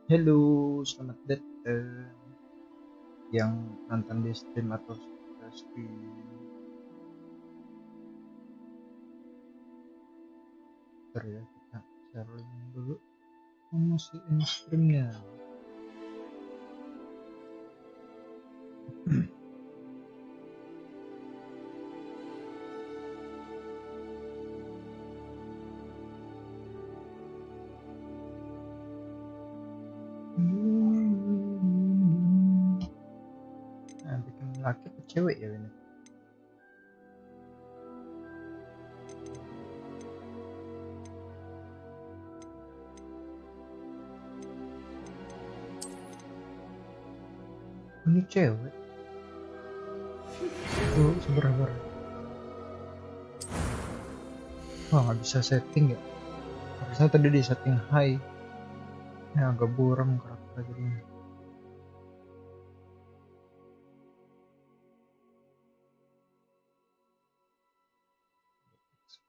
Halo, selamat datang yang nonton di stream atau sudah stream. Bentar ya, kita share link dulu. Masih in streamnya. Nah, bikin laki atau cewek ya ini? Ini cewek. Tuh, sebentar. Wah, nggak bisa setting ya. Harusnya tadi di setting high. Ya, agak buram karakter jadinya.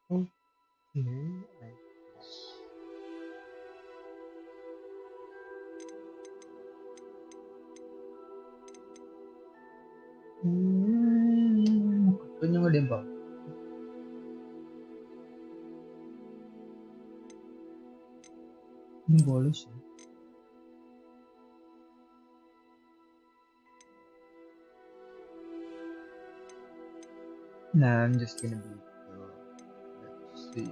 Oke, katanya nggak dembak. Ini boleh sih. Nah, I'm just gonna be. Let's see.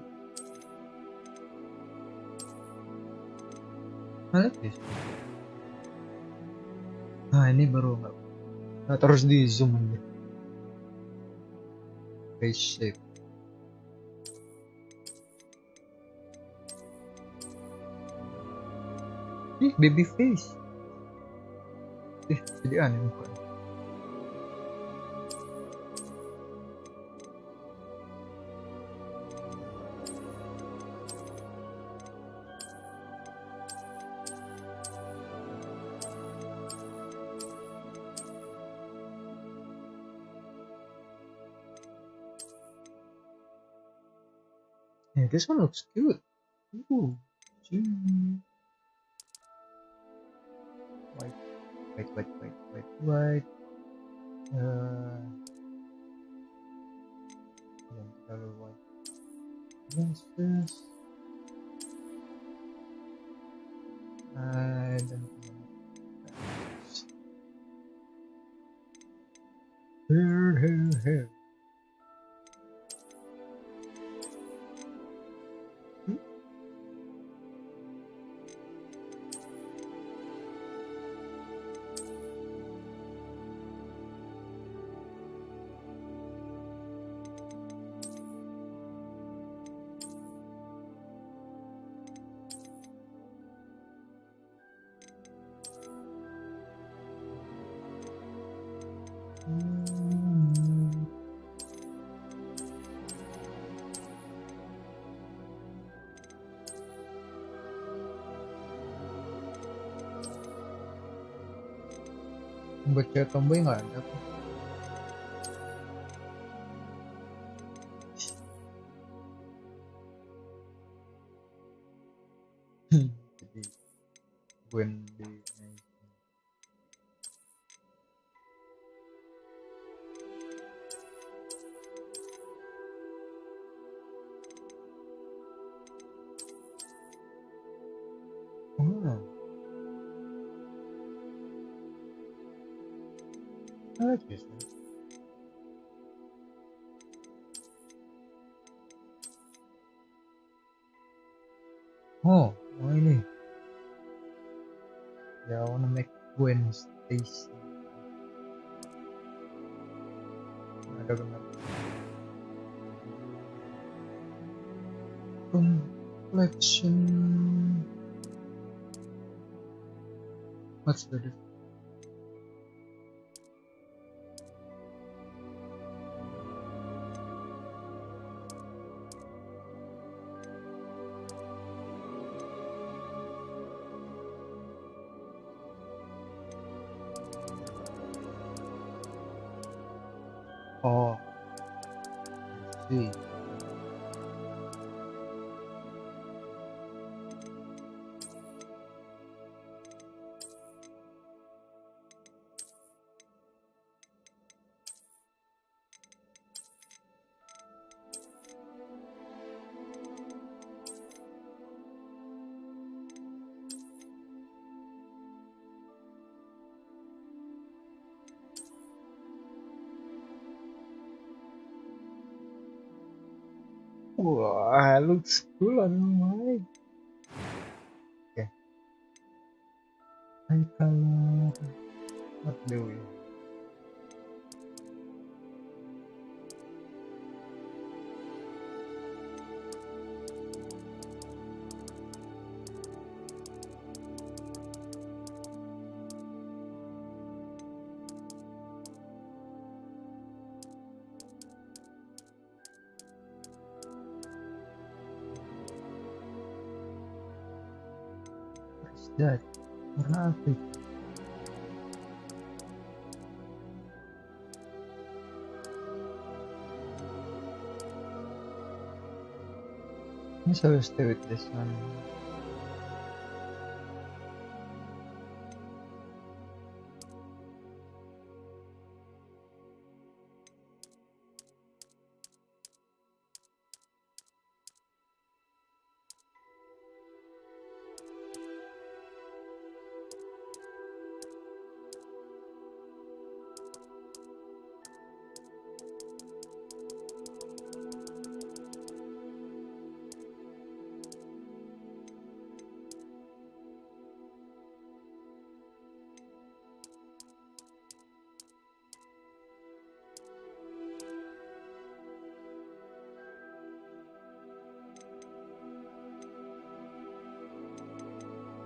I like this. Nah, ini baru nggak. Nah, terus di zoom aja. Face shape. Ih, baby face. Jadi aneh mukanya. Yeah, this one looks cute. Ooh, gee. White. Yang terlalu white. Yes. I don't know. Hair. Buat cewek tomboy nggak ada. Jadi Gwen di oh, I like this one. Oh, ini. Yeah, I wanna make Gwen Stacy. Ada benar. Complexion. What's the difference? Oh, I see. Wah, looks cool on my. Okay, high color. What do we? What's that? Warna apa itu? Ini selalu stay with this one.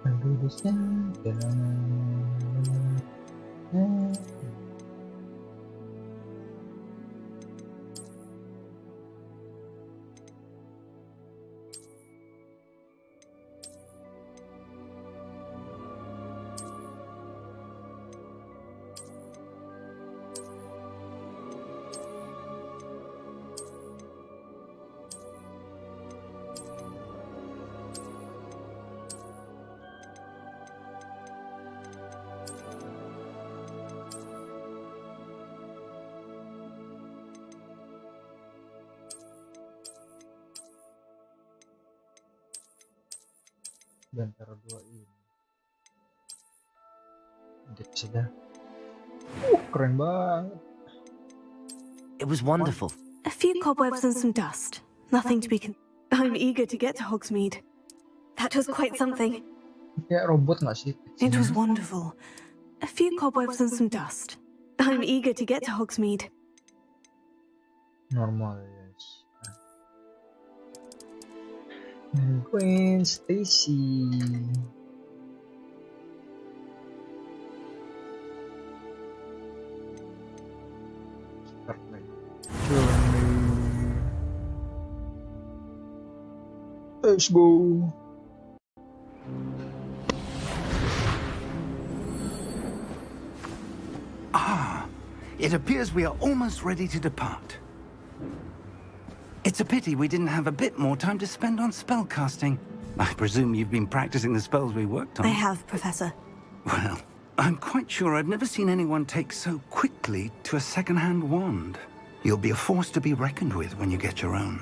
Lalu di sini. Dan taruh dua ini. Nanti sudah. Keren banget. It was wonderful. A few cobwebs and some dust. Nothing to be I'm eager to get to Hogsmeade. That was quite something. Kayak robot nggak sih? It was wonderful. A few cobwebs and some dust. I'm eager to get to Hogsmeade. Normal, yes. Gwen Stacy. Let's go. It appears we are almost ready to depart. It's a pity we didn't have a bit more time to spend on spellcasting. I presume you've been practicing the spells we worked on. I have, Professor. Well, I'm quite sure I've never seen anyone take so quickly to a second-hand wand. You'll be a force to be reckoned with when you get your own.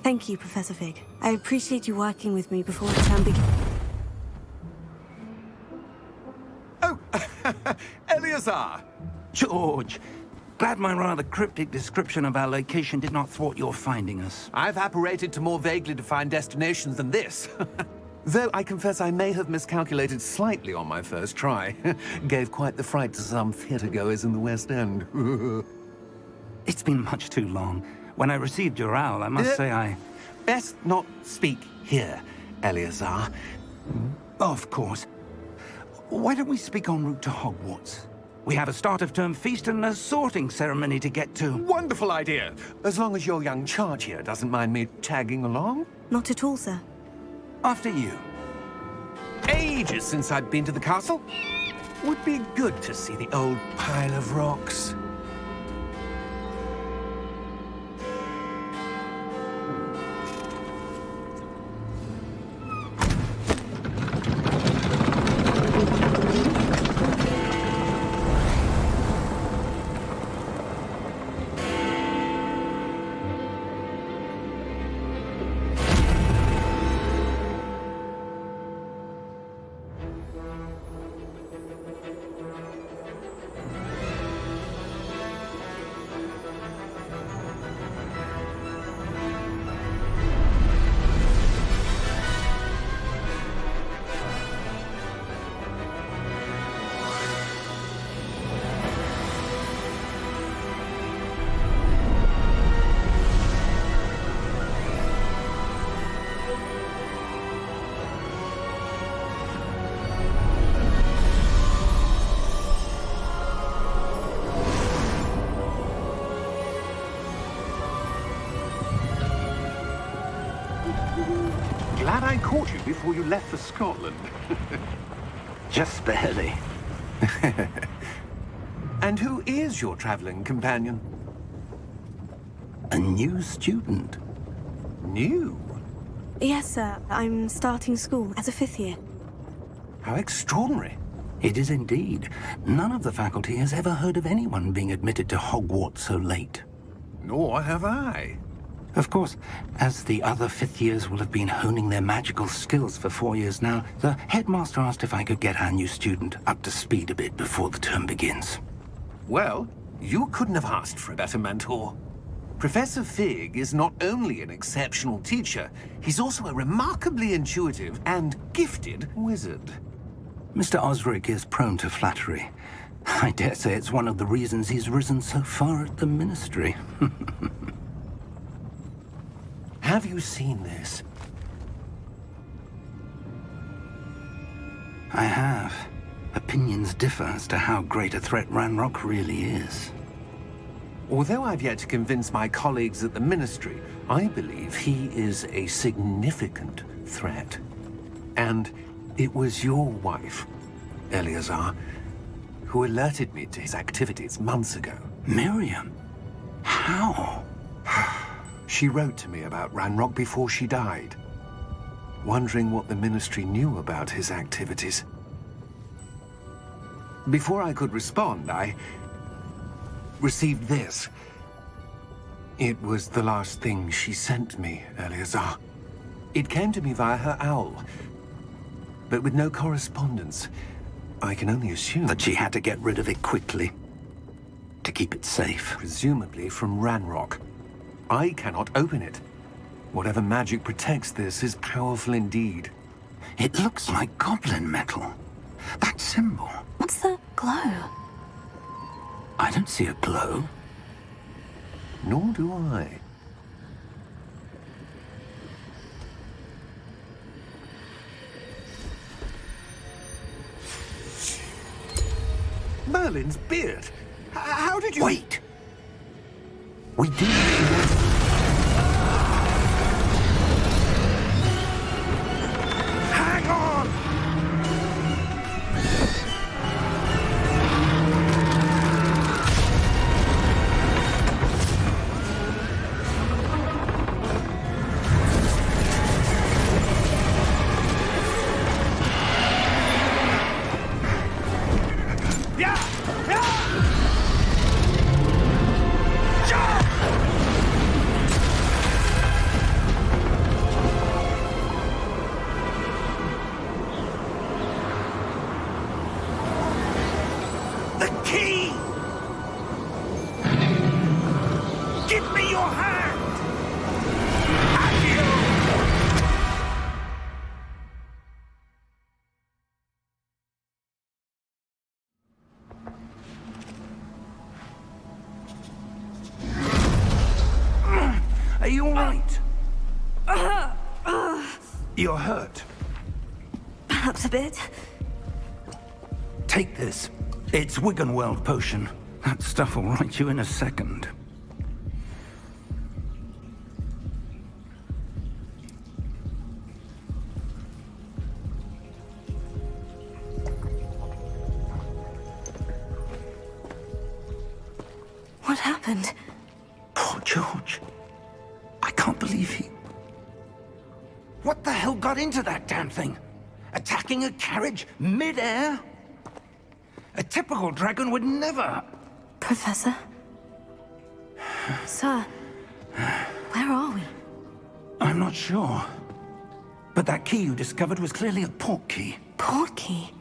Thank you, Professor Fig. I appreciate you working with me before the term begins. Oh, Eleazar! George, glad my rather cryptic description of our location did not thwart your finding us. I've apparated to more vaguely defined destinations than this. Though I confess I may have miscalculated slightly on my first try. Gave quite the fright to some theatre-goers in the West End. It's been much too long. When I received your owl, I must say I... Best not speak here, Eleazar. Of course. Why don't we speak en route to Hogwarts? We have a start-of-term feast and a sorting ceremony to get to. Wonderful idea! As long as your young charge here doesn't mind me tagging along. Not at all, sir. After you. Ages since I've been to the castle. Would be good to see the old pile of rocks. glad I caught you before you left for Scotland. Just barely. And who is your traveling companion? A new student. New? Yes, sir. I'm starting school as a 5th year. How extraordinary. It is indeed. None of the faculty has ever heard of anyone being admitted to Hogwarts so late. Nor have I. Of course, as the other 5th years will have been honing their magical skills for 4 years now, the headmaster asked if I could get our new student up to speed a bit before the term begins. Well, you couldn't have asked for a better mentor. Professor Fig is not only an exceptional teacher, he's also a remarkably intuitive and gifted wizard. Mr. Osric is prone to flattery. I dare say it's one of the reasons he's risen so far at the Ministry. Have you seen this? I have. Opinions differ as to how great a threat Ranrock really is. Although I've yet to convince my colleagues at the Ministry, I believe he is a significant threat. And it was your wife, Eleazar, who alerted me to his activities months ago. Miriam? How? She wrote to me about Ranrock before she died, wondering what the Ministry knew about his activities. Before I could respond, I received this. It was the last thing she sent me, Eleazar. It came to me via her owl, but with no correspondence. I can only assume That she had to get rid of it quickly. To keep it safe. presumably from Ranrock. I cannot open it. Whatever magic protects this is powerful indeed. It looks like goblin metal. That symbol. What's the glow? I don't see a glow. Nor do I. Merlin's beard! How did you... Wait! We do. Hang on! Yeah! Yeah! Jump! The key! Give me your hand! Adieu! Are you all right? You're hurt. Perhaps a bit. Take this. It's Wiggenweld potion. That stuff will right you in a second. What happened? Poor George. I can't believe he... What the hell got into that damn thing? Attacking a carriage mid-air? A typical dragon would never... Professor? Sir, where are we? I'm not sure. But that key you discovered was clearly a port key. Port key?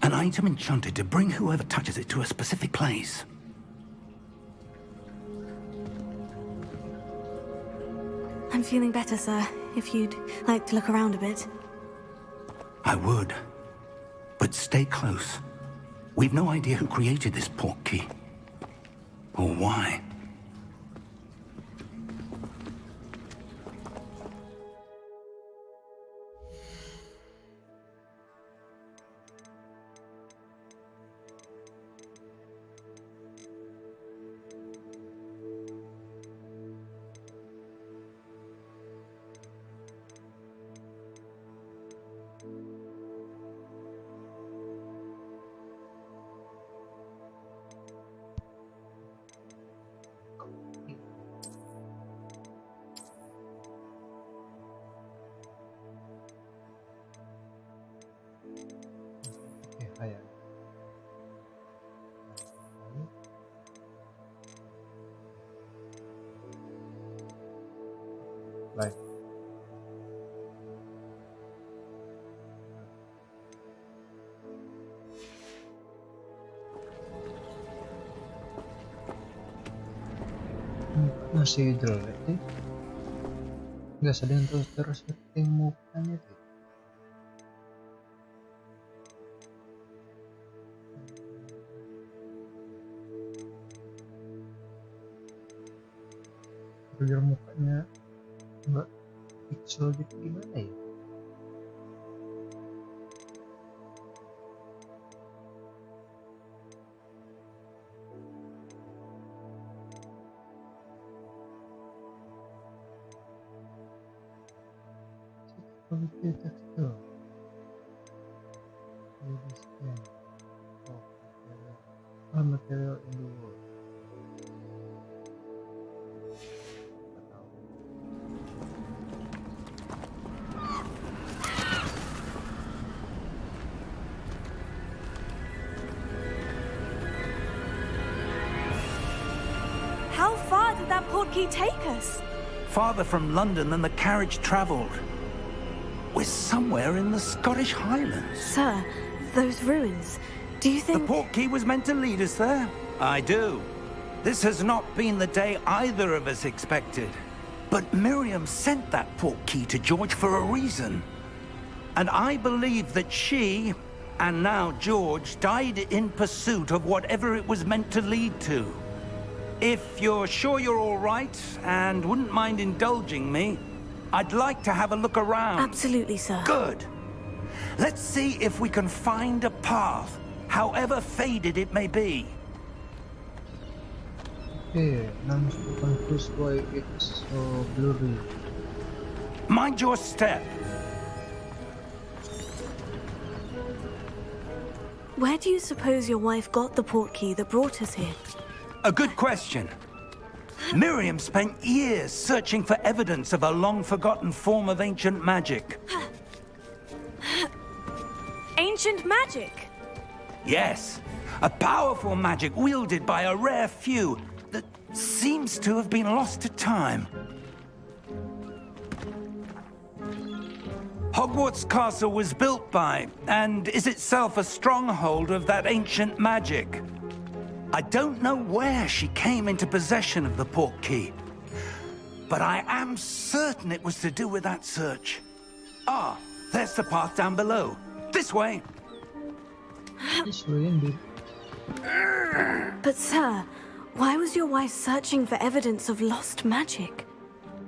An item enchanted to bring whoever touches it to a specific place. I'm feeling better, sir. If you'd like to look around a bit. I would. But stay close. We've no idea who created this port key. Or why. Ah ya. Baik. Masih jelek sih. Nggak sedang terus setting mukanya tuh. Biar mukanya nggak pixel gitu gimana ya? Quality texture. Oh, material in the world. How far did that portkey take us? Farther from London than the carriage travelled. We're somewhere in the Scottish Highlands. Sir, those ruins. Do you The think... portkey was meant to lead us there? I do. This has not been the day either of us expected. But Miriam sent that portkey to George for a reason. And I believe that she, and now George, died in pursuit of whatever it was meant to lead to. If you're sure you're all right, and wouldn't mind indulging me, I'd like to have a look around. Absolutely, sir. Good. Let's see if we can find a path, however faded it may be. Okay, I'm so confused why it's so blurry. Mind your step. Where do you suppose your wife got the portkey that brought us here? A good question. Miriam spent years searching for evidence of a long-forgotten form of ancient magic. Ancient magic? Yes, a powerful magic wielded by a rare few that seems to have been lost to time. Hogwarts Castle was built by, and is itself a stronghold of that ancient magic. I don't know where she came into possession of the portkey, but I am certain it was to do with that search. Ah, there's the path down below. This way. This way indeed. But sir, why was your wife searching for evidence of lost magic?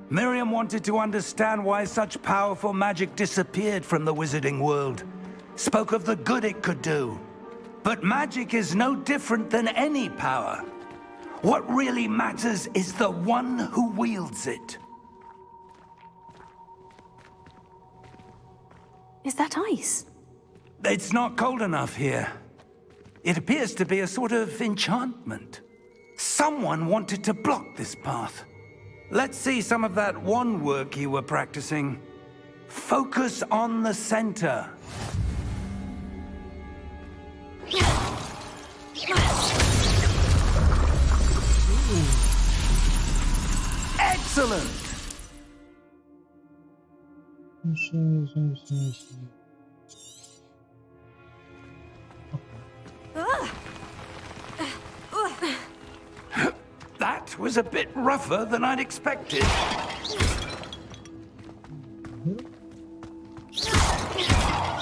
Miriam wanted to understand why such powerful magic disappeared from the wizarding world. Spoke of the good it could do. But magic is no different than any power. What really matters is the one who wields it. Is that ice? It's not cold enough here. It appears to be a sort of enchantment. Someone wanted to block this path. Let's see some of that wand work you were practicing. Focus on the center. Excellent! That was a bit rougher than I'd expected.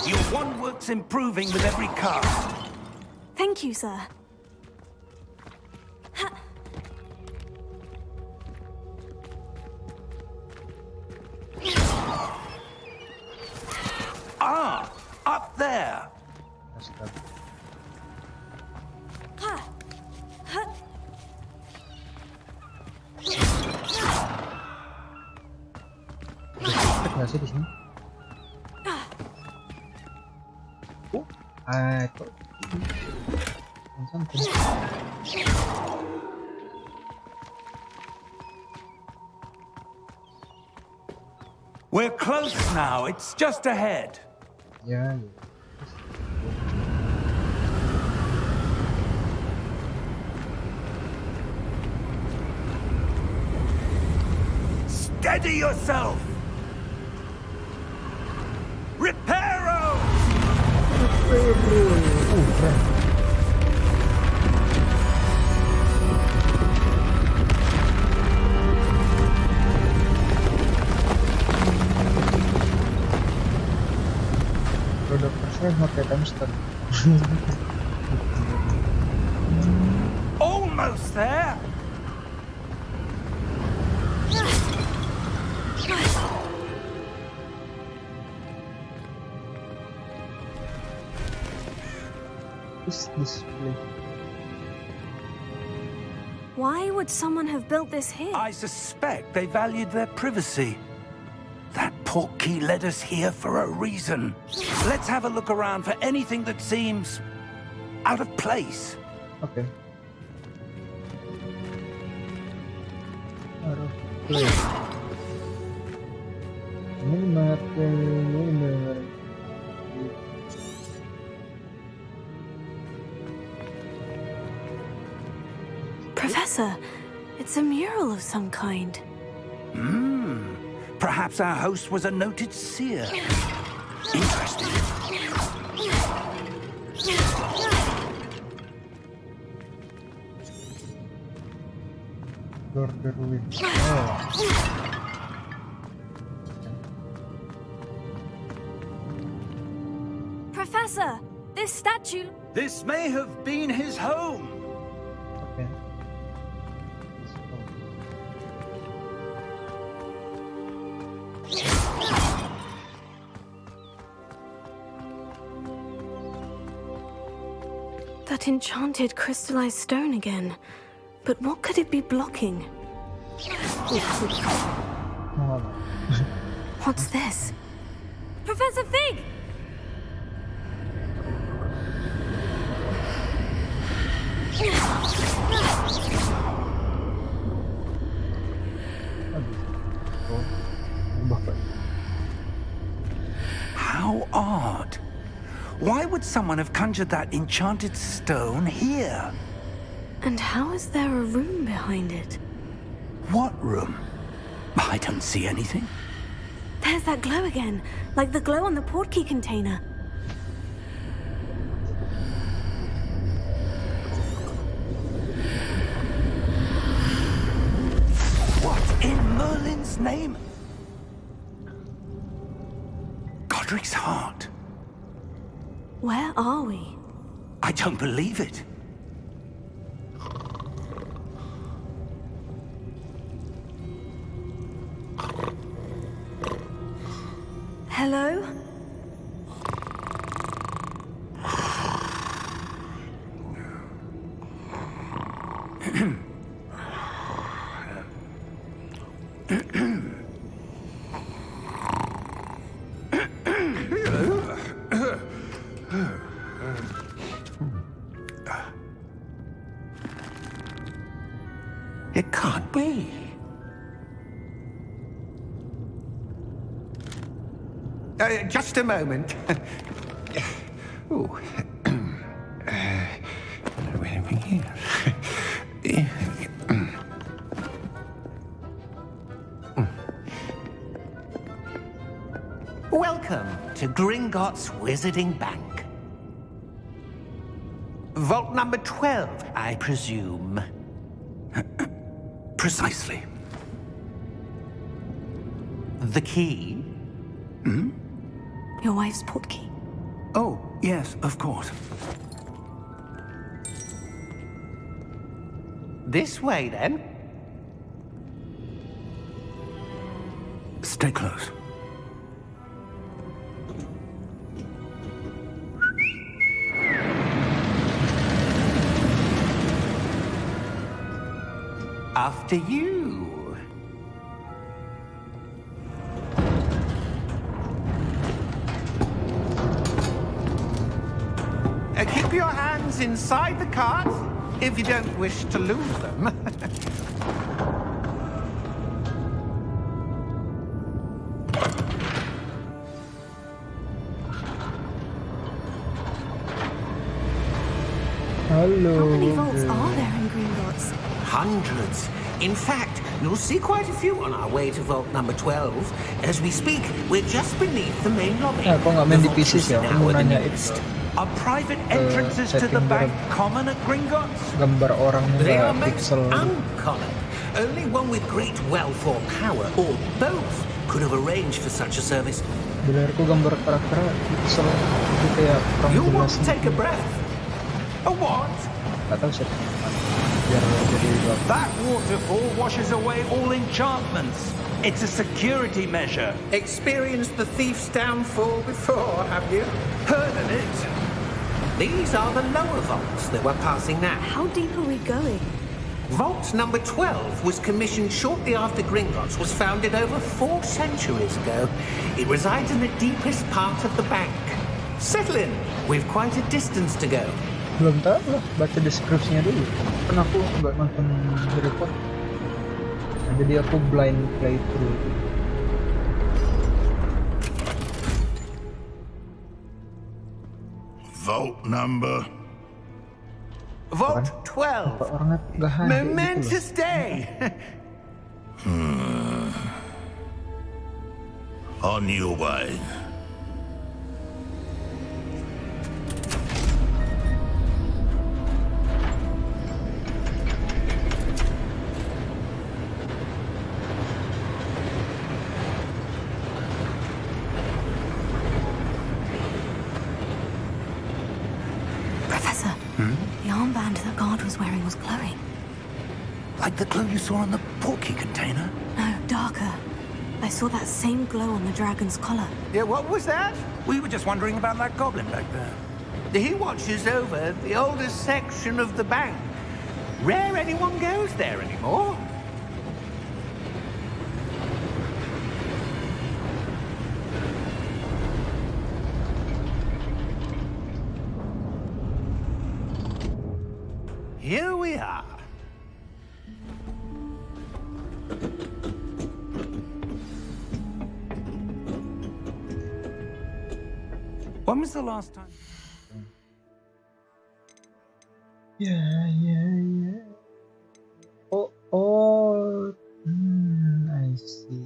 Your wand work's improving with every cast. Thank you, sir. Ah, up there. Astaga. Nggak sih di sini? Itu something. We're close now. It's just ahead. Ya, ya. Steady yourself! Reparo! Keren. Roda persen pakai dumpster. Almost there! This display. Why would someone have built this here? I suspect they valued their privacy. That portkey led us here for a reason. Let's have a look around for anything that seems out of place. Oke. Harus play. Ini benar. Professor, it's a mural of some kind. Perhaps our host was a noted seer. Interesting. Dorderwin. Oh. Professor, this statue... This may have been his home. Oke. That enchanted crystallized stone again. But what could it be blocking? Oh. What's this? Professor Fig! How odd. Why would someone have conjured that enchanted stone here? And how is there a room behind it? What room? I don't see anything. There's that glow again, like the glow on the portkey container. What in Merlin's name? Godric's heart. Where are we? I don't believe it. Hello? It can't be. Just a moment. Ooh. Anything here? Welcome to Gringotts Wizarding Bank. Vault number 12, I presume. Precisely. The key? Your wife's portkey. Oh, yes, of course. This way, then. Stay close. After you. Keep your hands inside the cart if you don't wish to lose them. Halo. How many vaults are there in Gringotts? Hundreds. In fact, you'll see quite a few on our way to vault number 12. As we speak, we're just beneath the main lobby. Nah, kok nggak main di PC sih? Aku mau nanya itu Are private entrances to the setting bank common at Gringotts? gambar orangnya They are nggak most pixel. uncommon. Only one with great wealth or power, or both, could have arranged for such a service. Di layarku gambar karakternya pixel, itu kayak kurang You want jelas to take a gitu. breath? A what? Nggak tahu setting apa. Biar jadi bagus. That waterfall washes away all enchantments. It's a security measure. Experienced the thief's downfall before, have you? Heard of it? These are the lower vaults that we're passing now. How deep are we going? Vault number 12 was commissioned shortly after Gringotts was founded over 4 centuries ago. It resides in the deepest part of the bank. Settle in. We've quite a distance to go. Belum tahu lah, baca deskripsinya dulu. Kan aku nggak nonton Harry Potter. Nah, jadi aku blind playthrough. Vault number. Vault Apa 12. orangnya nggak ada gitu loh. Momentous day. On your way. Professor, the armband that guard was wearing was glowing. Like the glow you saw on the porky container? No, darker. I saw that same glow on the dragon's collar. Yeah, what was that? We were just wondering about that goblin back there. He watches over the oldest section of the bank. Rare anyone goes there anymore. Here we are. When was the last time? Ya, ya, ya. Oh, oh. I see.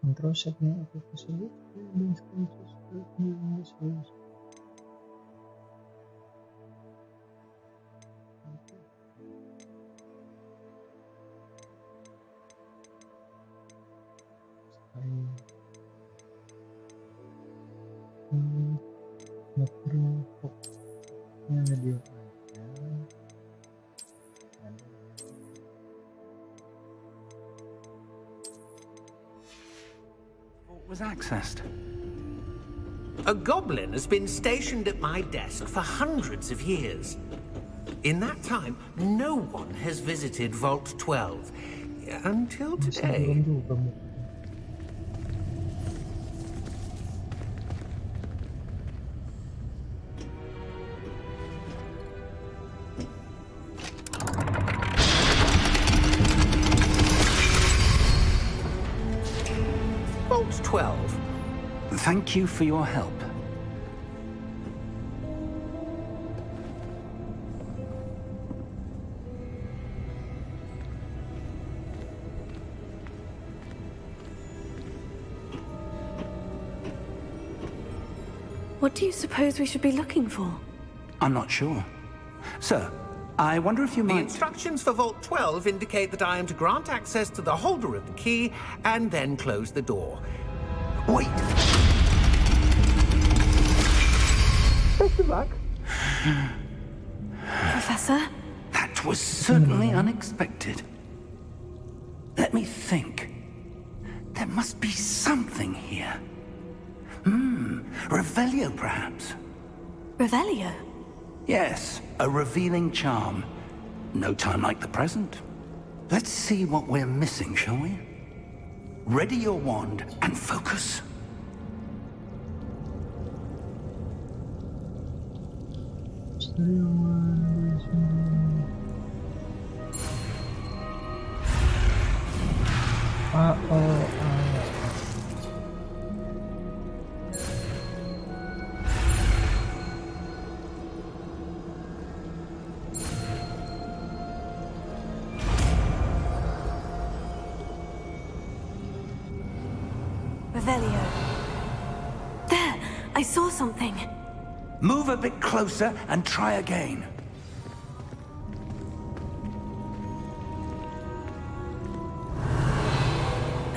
Control setnya apa tersebut? Video Was accessed. A goblin has been stationed at my desk for hundreds of years. In that time, no one has visited Vault 12. Until today. Vault 12. Thank you for your help. What do you suppose we should be looking for? I'm not sure. Sir, I wonder if you The might... instructions for Vault 12 indicate that I am to grant access to the holder of the key and then close the door. Wait! Best of luck. Professor? That was certainly unexpected. Let me think. There must be something here. Revelio, perhaps? Revelio? Yes, a revealing charm. No time like the present. Let's see what we're missing, shall we? Ready your wand and focus. Revelio. There! I saw something. Move a bit closer and try again.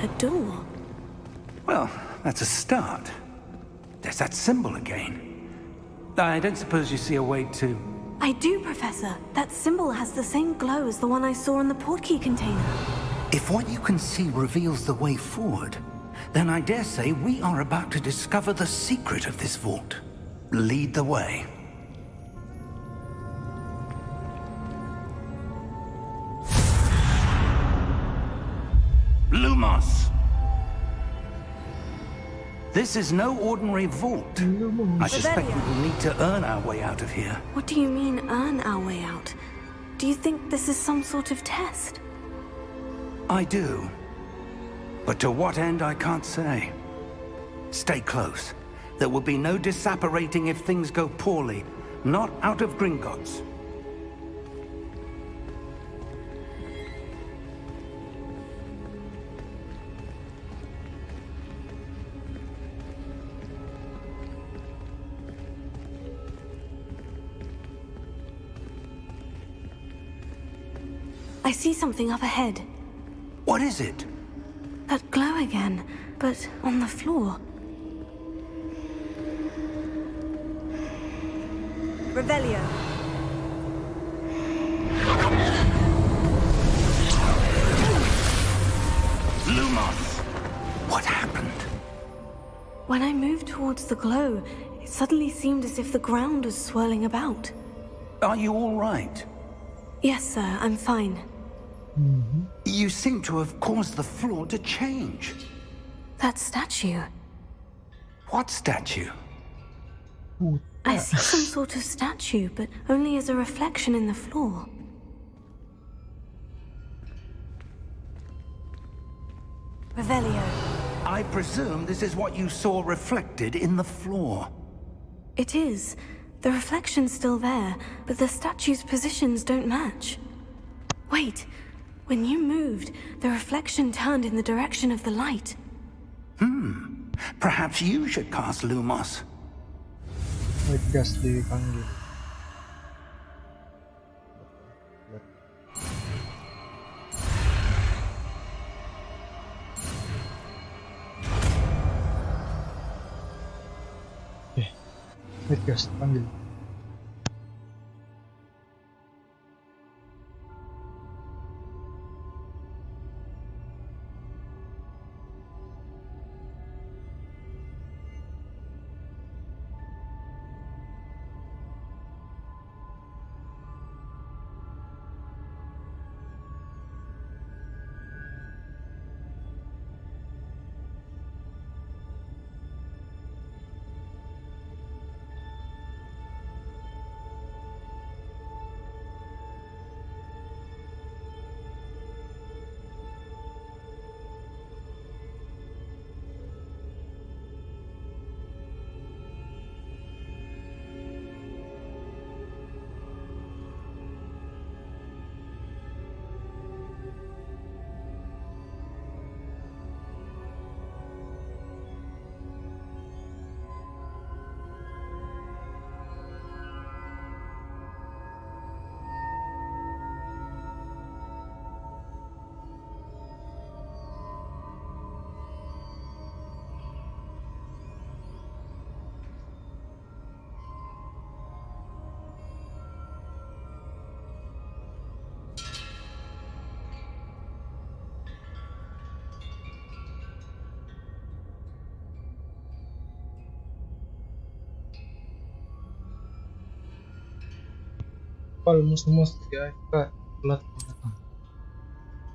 A door. Well, that's a start. There's that symbol again. I don't suppose you see a way to... I do, Professor. That symbol has the same glow as the one I saw in the portkey container. If what you can see reveals the way forward, then I dare say we are about to discover the secret of this vault. Lead the way. Lumos! This is no ordinary vault. I suspect we will need to earn our way out of here. What do you mean, earn our way out? Do you think this is some sort of test? I do. But to what end, I can't say. Stay close. There will be no disapparating if things go poorly. Not out of Gringotts. I see something up ahead. What is it? That glow again, but on the floor. Revelio. Lumos! What happened? When I moved towards the glow, it suddenly seemed as if the ground was swirling about. Are you all right? Yes, sir, I'm fine. You seem to have caused the floor to change. That statue. What statue? I see some sort of statue, but only as a reflection in the floor. Revelio. I presume this is what you saw reflected in the floor. It is. The reflection's still there, but the statue's positions don't match. Wait. When you moved, the reflection turned in the direction of the light. Perhaps you should cast Lumos. Wait, gas dipanggil. Wait, gas panggil. Almost ya, telat.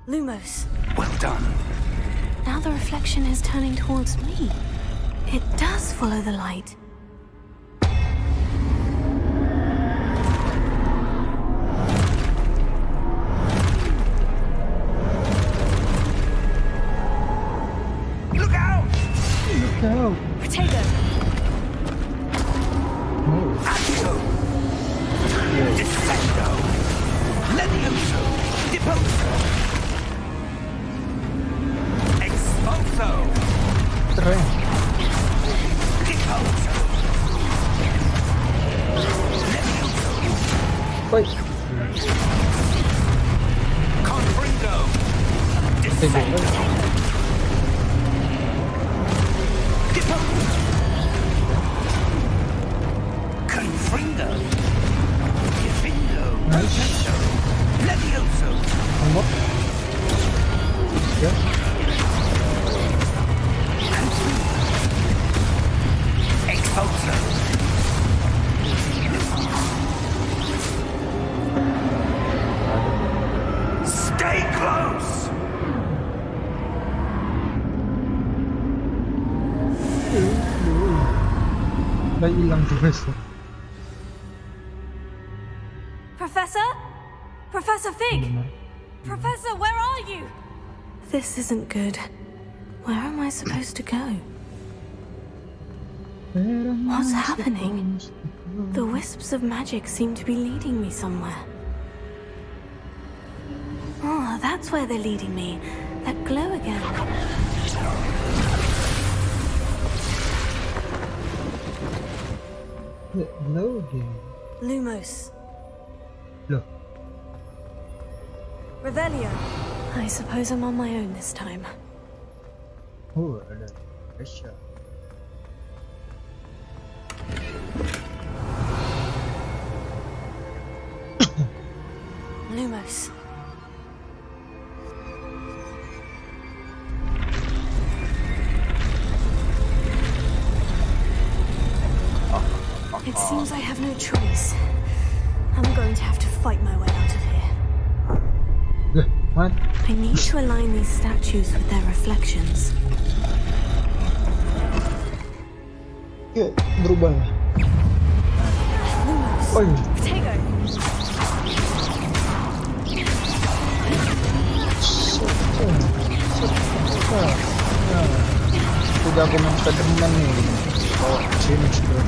Lumos. Well done. Now the reflection is turning towards me. It does follow the light. Look out! Look out! Protego. Accio! Defendo! Levioso! Deposo! Expulso! Strength. Forza! Diffindo! Nice. Protesto! Levioso! Unlock. Yeah. Expulso! Stay close! May ilang tulis. Professor? Professor Fig? Professor, where are you? This isn't good. Where am I supposed to go? What's happening? The wisps of magic seem to be leading me somewhere. Oh, that's where they're leading me. That glow again. Hello again. Lumos. Look. Revelio. I suppose I'm on my own this time. Oh, ada Asia. Lumos. It seems I have no choice. I'm going to have to fight my way out of here. Look, what? I need to align these statues with their reflections. Ya, berubah. Lumos. Oh, Potato. Udah aku main Spiderman nih. Oh, sini sudah.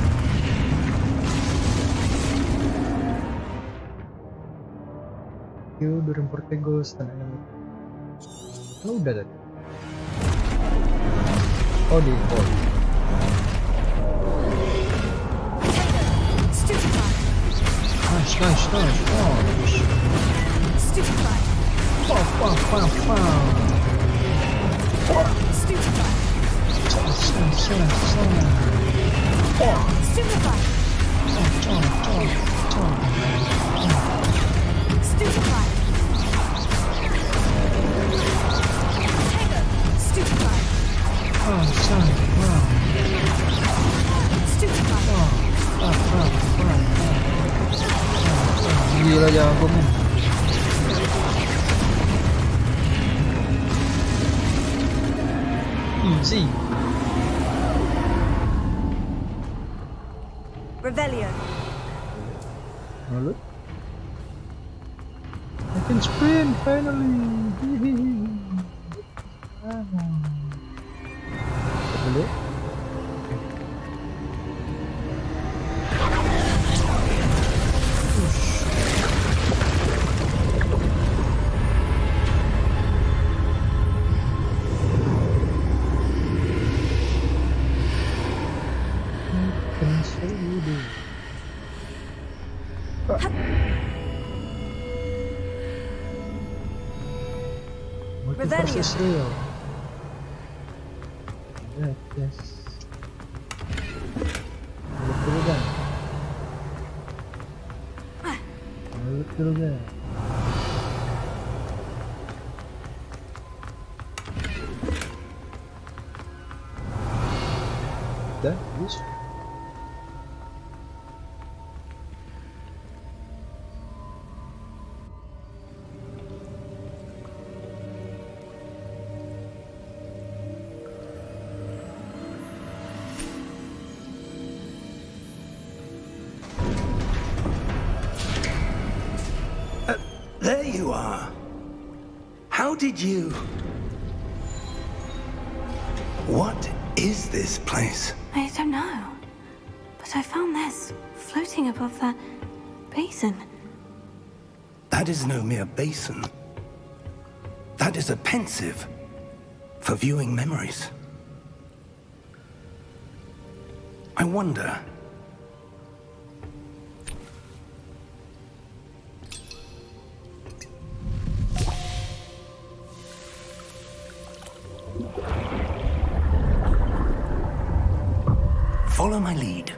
You during Portegos dan enemy. Oh, udah tadi. Oh, di default. Stupefy. Nice. Stupefy. Pam. Stupefy. Oh. Stupefy. Stupefy. Potato. Stupefy. Stupefy. Gila jago men. Easy. Revelio. Lalu I can sprint finally. Dulu. Revelio. Real. Yes. Look dulu kan. Look dulu kan. Udah, habis. There you are. How did you... What is this place? I don't know. But I found this floating above that basin. That is no mere basin. That is a pensive for viewing memories. I wonder... Follow my lead.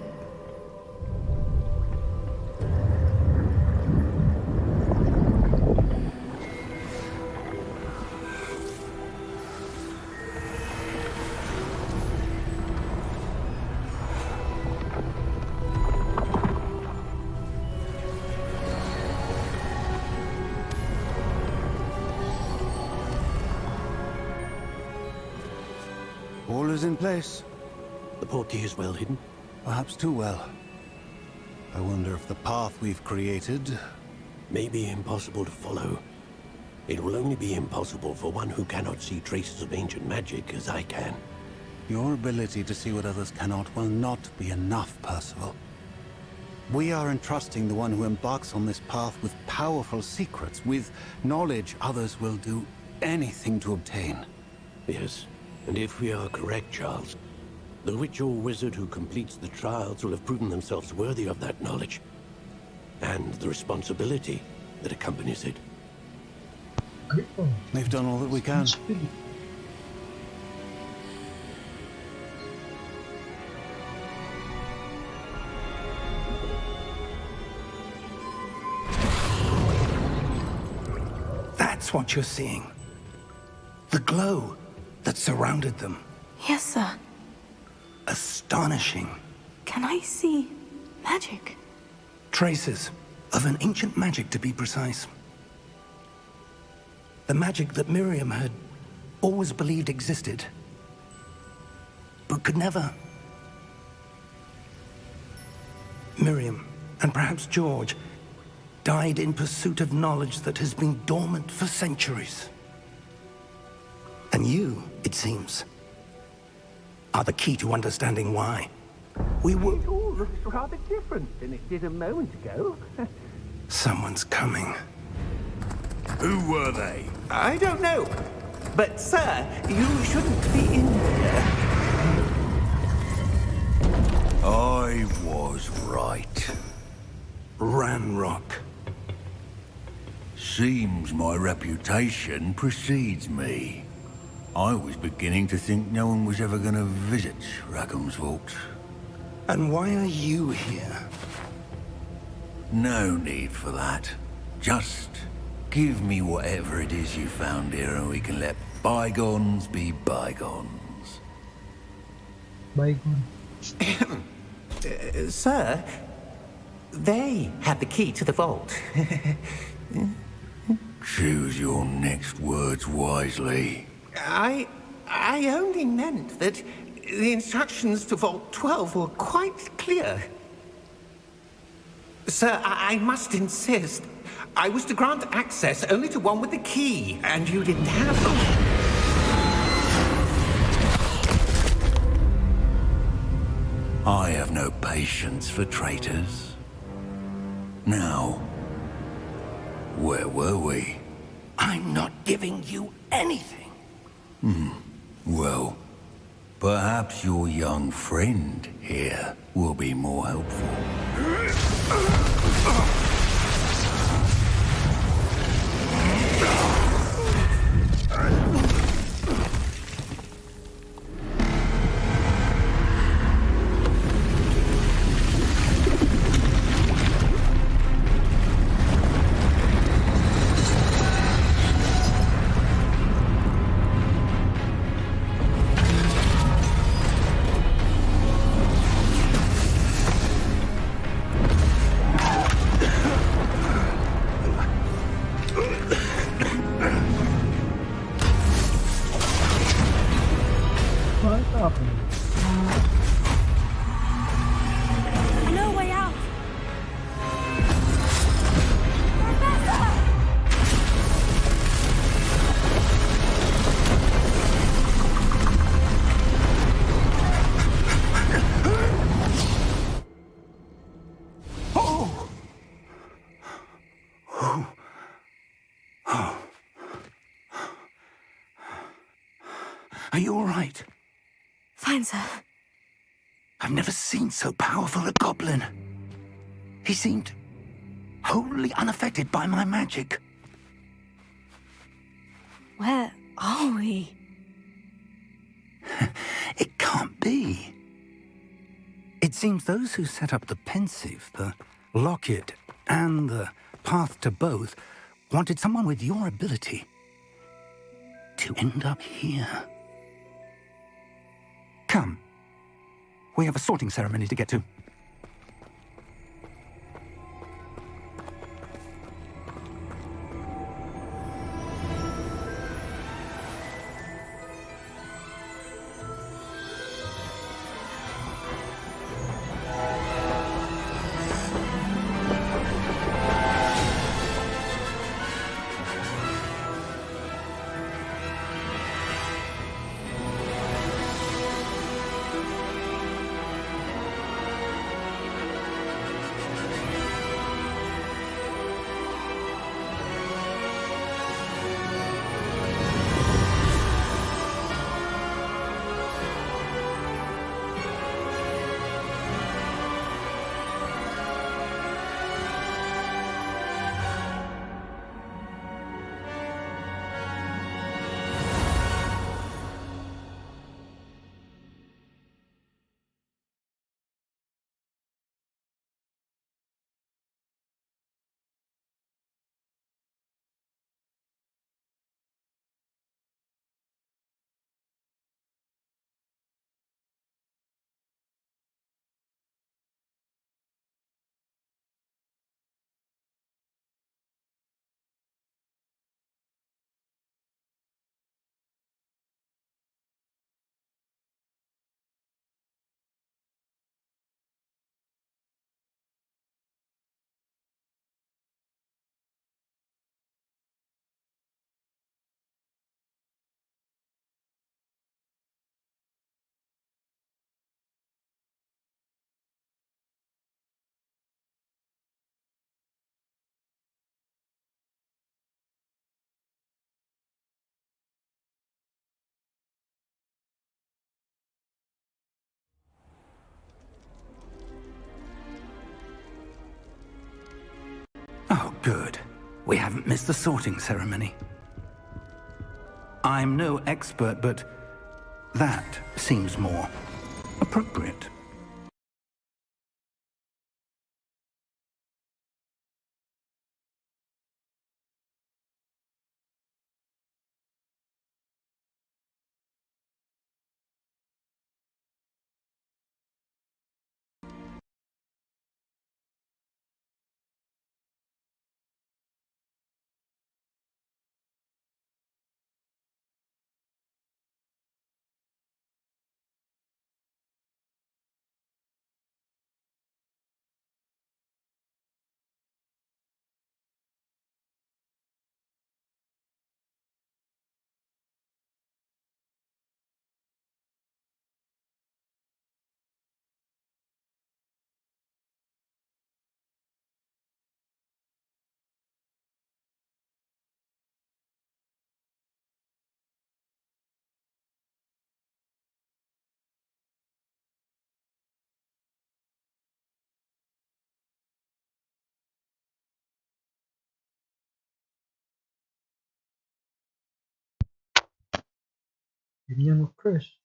is in place. The portkey is well hidden? Perhaps too well. I wonder if the path we've created... May be impossible to follow. It will only be impossible for one who cannot see traces of ancient magic as I can. Your ability to see what others cannot will not be enough, Percival. We are entrusting the one who embarks on this path with powerful secrets, with knowledge others will do anything to obtain. Yes, and if we are correct, Charles, the witch or wizard who completes the trials will have proven themselves worthy of that knowledge, and the responsibility that accompanies it. They've done all that we can. That's what you're seeing. The glow that surrounded them. Yes, sir. Astonishing. Can I see magic? Traces of an ancient magic, to be precise. The magic that Miriam had always believed existed, but could never. Miriam, and perhaps George, died in pursuit of knowledge that has been dormant for centuries. And you, it seems, are the key to understanding why. We were... It all looks rather different than it did a moment ago. Someone's coming. Who were they? I don't know. But, sir, you shouldn't be in here. I was right. Ranrock. Seems my reputation precedes me. I was beginning to think no one was ever going to visit Rackham's vault. And why are you here? No need for that. Just give me whatever it is you found here and we can let bygones be bygones. Bygone. Sir, they had the key to the vault. Choose your next words wisely. I only meant that the instructions to Vault 12 were quite clear. Sir, I must insist. I was to grant access only to one with the key, and you didn't have them. I have no patience for traitors. Now, where were we? I'm not giving you anything. Well, perhaps your young friend here will be more helpful. No way out! Are you all right? Fine, sir. I've never seen so powerful a goblin. He seemed wholly unaffected by my magic. Where are we? It can't be. It seems those who set up the pensive, the locket, and the path to both wanted someone with your ability to end up here. Come. We have a sorting ceremony to get to. Good. We haven't missed the sorting ceremony. I'm no expert, but that seems more appropriate. Gamenya nge-crash.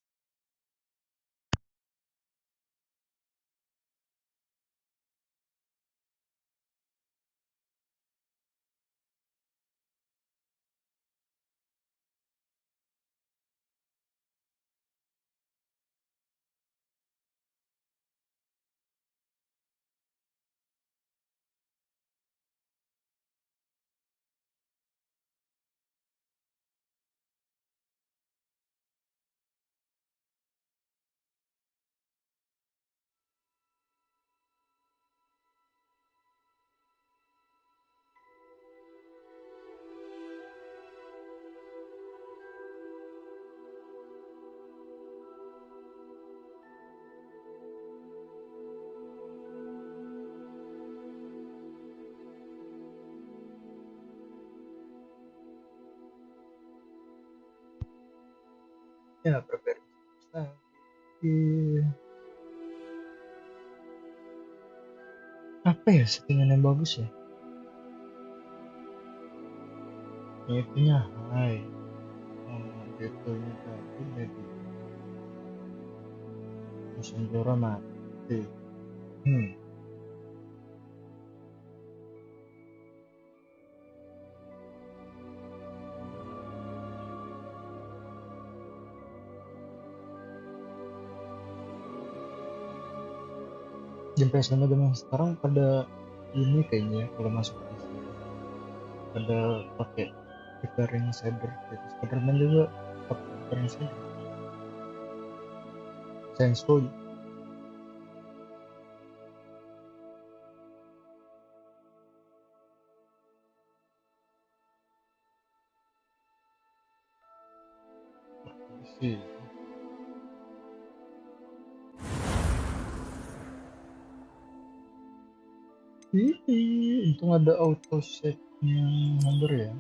Ya, prepare lagi. Apa ya settingan yang bagus ya? Itunya high. Detailnya tadi jadi mesin Zora mati. Game PS5 zaman sekarang pada ini kayaknya kalau masuk PC pada pakai flickering shader gitu. Spiderman juga pakai flickering shader. Senso sih. Untung ada auto save-nya number ya.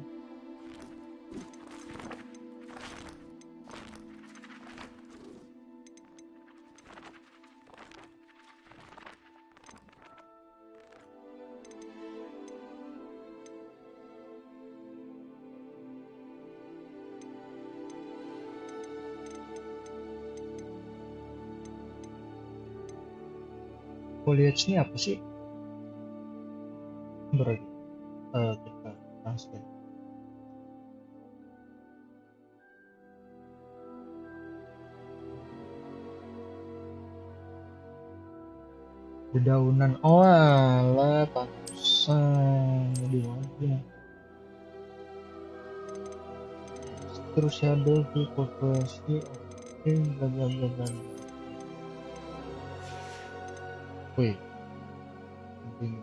Foliage ini apa sih? Berarti kita transfer. Dedaunan, oh alah, pantesan jadi wajah. Terus shadow di populasi, oke, bla bla bla bla. Wih, penting.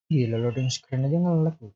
Gila, loading screen aja nge-lag loh.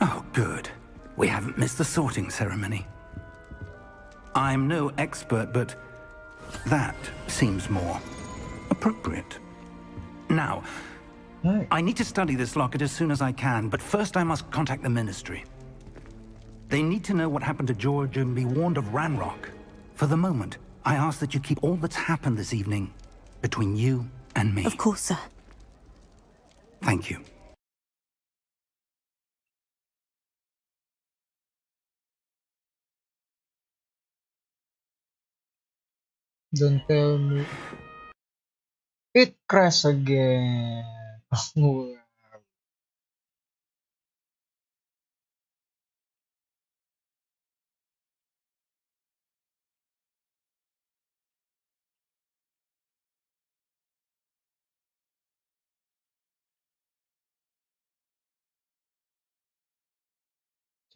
Oh, good. We haven't missed the sorting ceremony. I'm no expert, but that seems more appropriate. Now, Right. I need to study this locket as soon as I can, but first I must contact the Ministry. They need to know what happened to George and be warned of Ranrock. For the moment, I ask that you keep all that's happened this evening between you and me. Of course, sir. Thank you. Don't tell me it crashed again. Oh,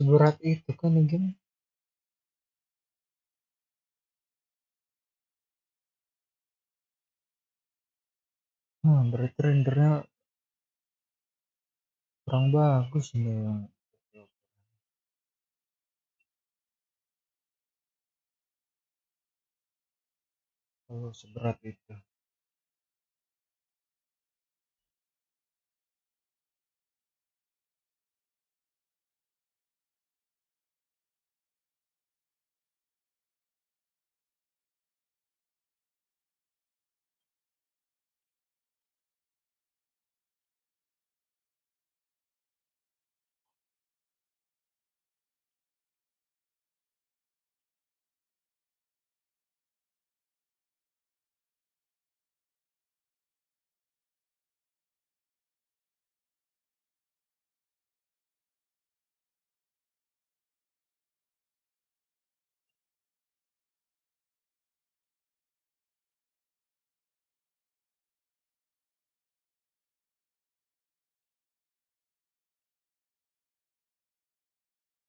seberat itu kan ini game. Berarti rendernya kurang bagus ini yang kalau seberat itu.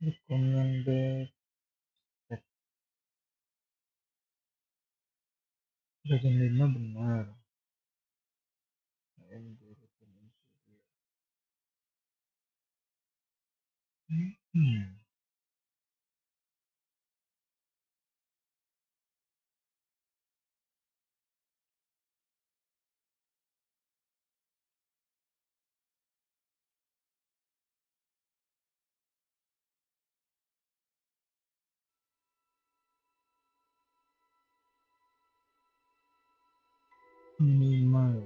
Recommended jam 5 benar. Hmm. Minimal.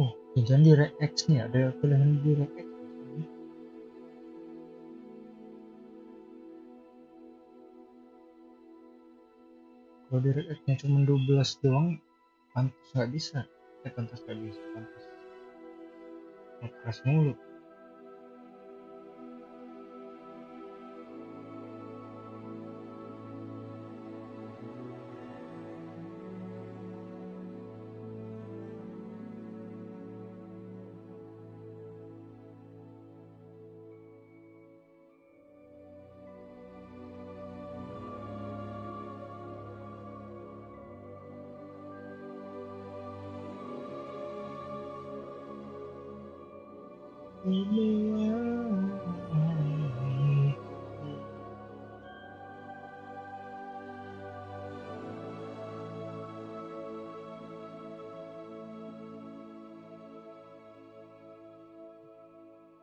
Oh, jangan di Rex nih ada pilihan di Rex. Kalau di Rex-nya cuma 12 doang, pantas nggak bisa. Pantas nggak bisa, pantas keras mulu. Ini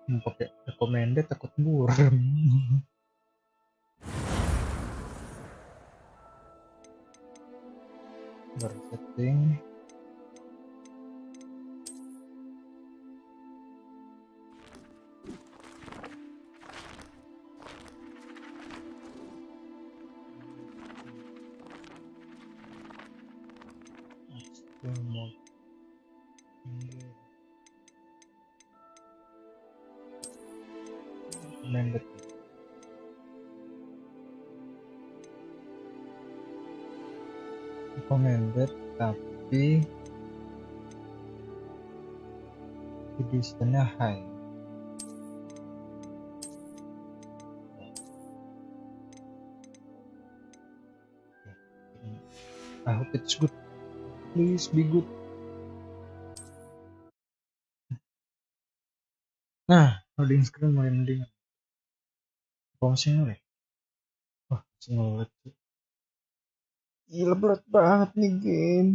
Mau pakai recommended takut buram. Baru setting. Recommended. Recommended tapi editionnya high. I hope it's good. Please be good. Nah, loading screen mulai mending. Masih ngelag. Wah, masih ngelag. Gila berat banget nih game.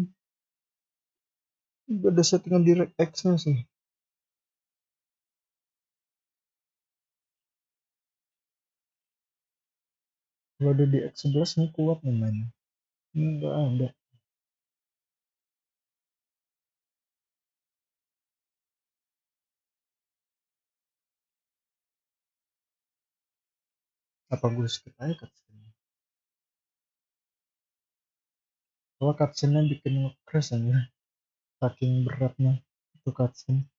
Gak ada settingan DirectX nya sih. Kalau ada di X11 nih kuat nih mainnya. Ini gak ada. Apa gue skip aja cutscene? Kalau cutscene-nya bikin nge-crash aja. Saking beratnya itu cutscene.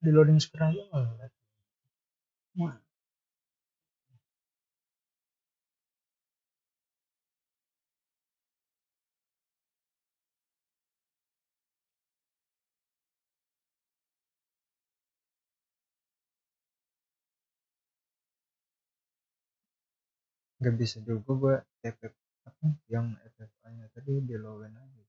Di loading screen aja ngelag. Wah. Gak bisa juga gue FF apa yang FFA nya tadi di lowen aja.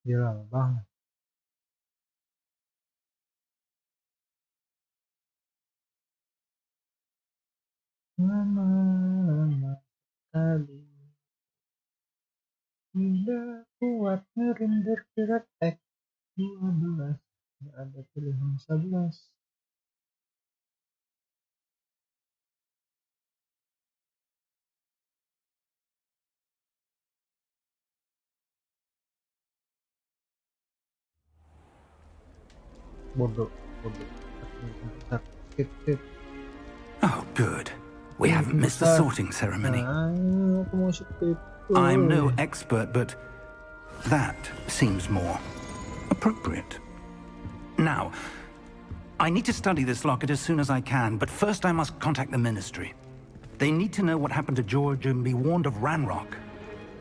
Gila banget. Lama sekali tidak kuat ngerindir DirectX 12. Gak ada pilihan 11. Bodoh. Skip. Oh, good. We haven't missed the sorting ceremony. Aku mau skip. I'm no expert, but that seems more appropriate. Now, I need to study this locket as soon as I can, but first I must contact the Ministry. They need to know what happened to George and be warned of Ranrock.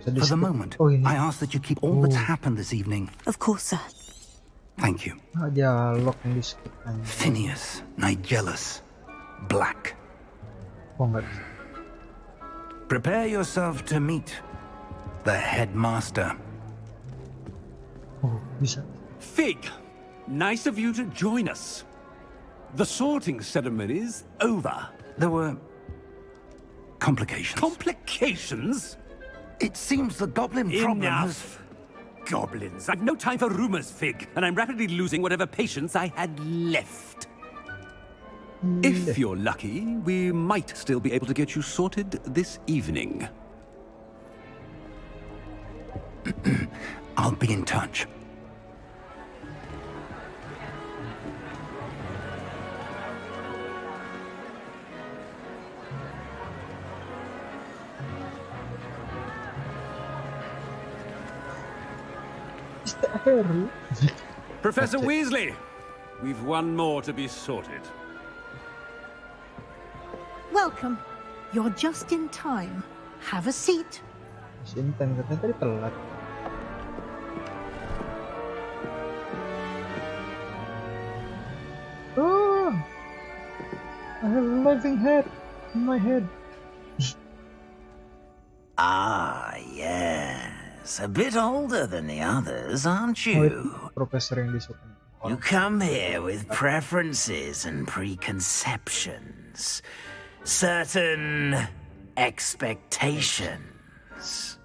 For the moment, I ask that you keep all that's happened this evening. Of course, sir. Thank you. Dialog yang di skip. Phineas, Nigellus, Black. Oh, nggak bisa. Prepare yourself to meet the headmaster. Oh, bisa. Fig, nice of you to join us. The sorting ceremony's over. There were complications. Complications? It seems the goblin problem has... Enough. Goblins. I've no time for rumors, Fig, and I'm rapidly losing whatever patience I had left. If you're lucky, we might still be able to get you sorted this evening. I'll be in touch. Professor Weasley, we've one more to be sorted. Welcome. You're just in time. Have a seat. Sinten katanya tadi telat. have a living head in my head. Ah, yes. A bit older than the others, aren't Oh, itu you? profesor yang disuka. You come here with preferences and preconceptions. Certain expectations.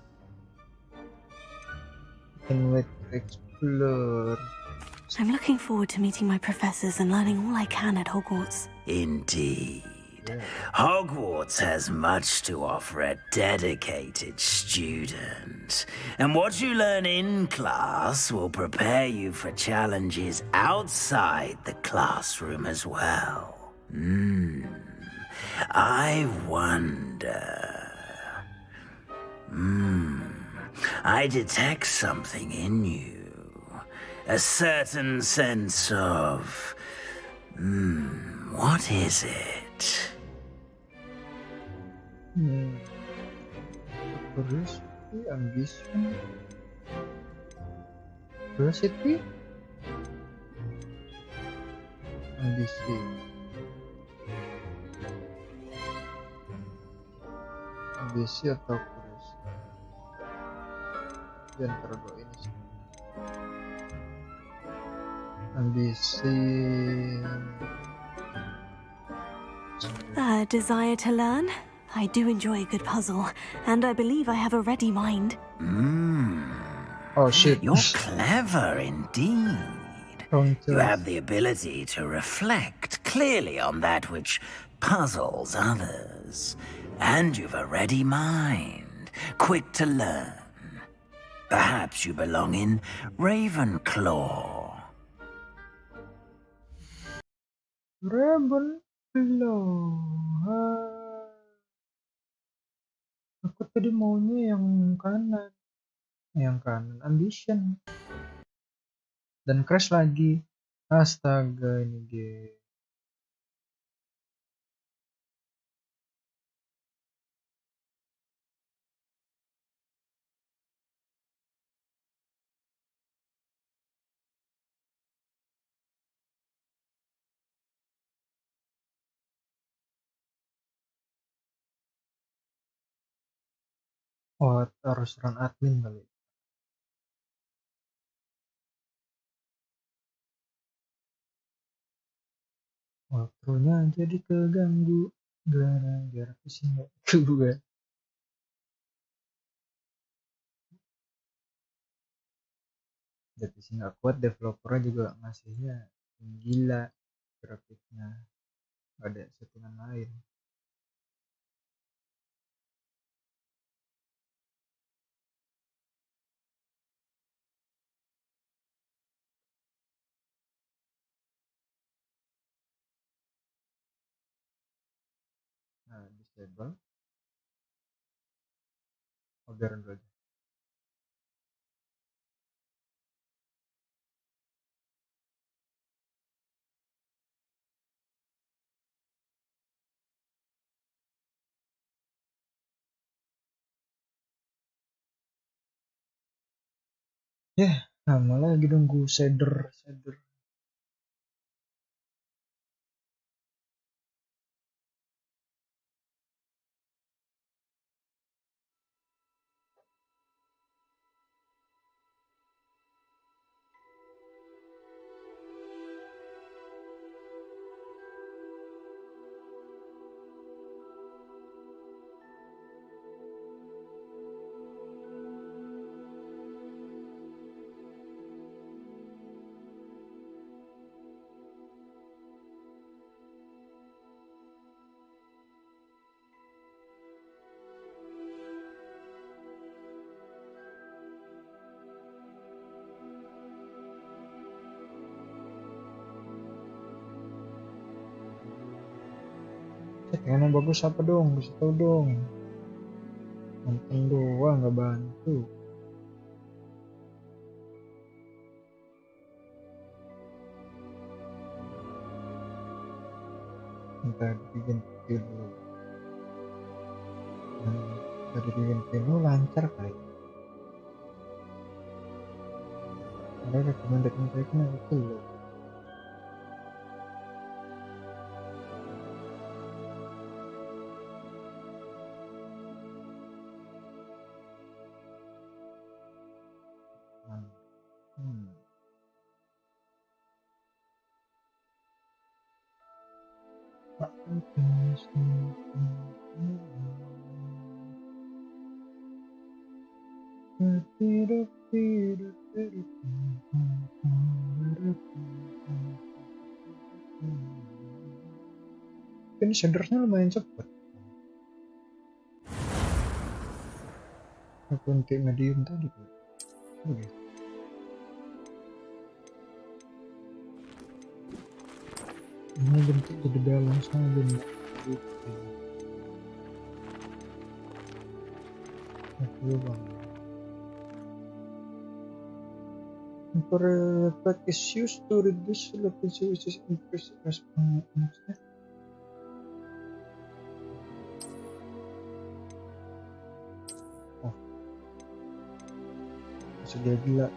Can wait to explore. I'm looking forward to meeting my professors and learning all I can at Hogwarts. Indeed. Yeah. Hogwarts has much to offer a dedicated student. And what you learn in class will prepare you for challenges outside the classroom as well. I wonder... I detect something in you. A certain sense of... what is it? Curiosity, ambition, curiosity, ambisi, ambisi atau curiosity. Di antara dua ini sih. Ambisi. Desire to learn? I do enjoy a good puzzle, and I believe I have a ready mind. Oh shit. You're clever indeed. You have the ability to reflect clearly on that which puzzles others. And you've a ready mind, quick to learn. Perhaps you belong in Ravenclaw. Aku tadi maunya yang kanan. Yang kanan, ambition. Dan crash lagi. Astaga, ini game. Oh, harus run admin kali. Waktunya jadi keganggu gara-gara pusing gue. Jadi sih nggak kuat, developernya juga ngasihnya gila grafiknya, nggak ada settingan lain. Nah, disable. Biarin dulu aja. Ya, lama lagi nunggu shader. Settingan yang bagus apa dong? Bisa tau dong. Nonton doang nggak bantu. Ntar bikin video. Dari bikin video lancar kali. Ada recommended-nya itu loh. Ini shadersnya lumayan cepat. Aku untuk medium tadi tuh. Oke. Ini bentuk jadi balance sama bentuk. Oke bang. Temporary effect is used to reduce latency which is increased response. Oh, sudah gila.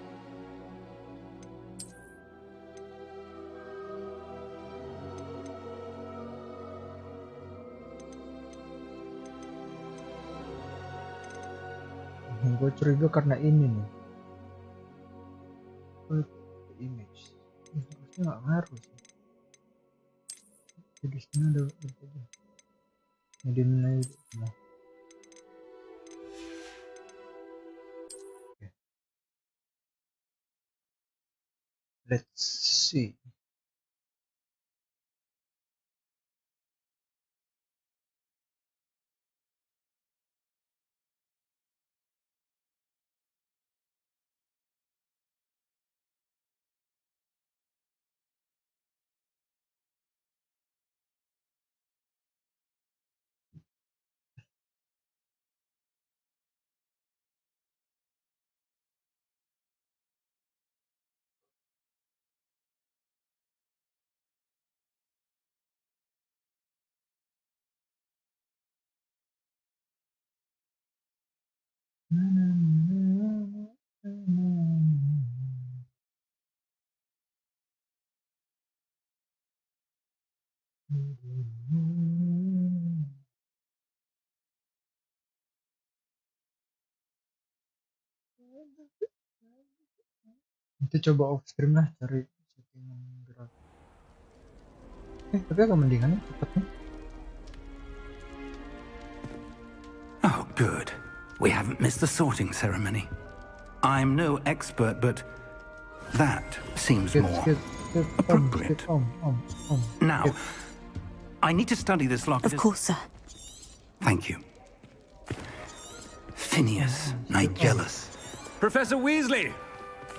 Gue curiga karena ini nih. Image harusnya nggak ngaruh sih. Jadi sini ada medium aja. Nah. Okay. Let's see. Nanti coba off stream lah cari settingan gerak. Tapi agak mendingan cepet nih. Oh, good. We haven't missed the sorting ceremony. I'm no expert, but that seems more appropriate. Now, I need to study this locket. Of course, sir. Thank you. Phineas Nigellus. Professor Weasley!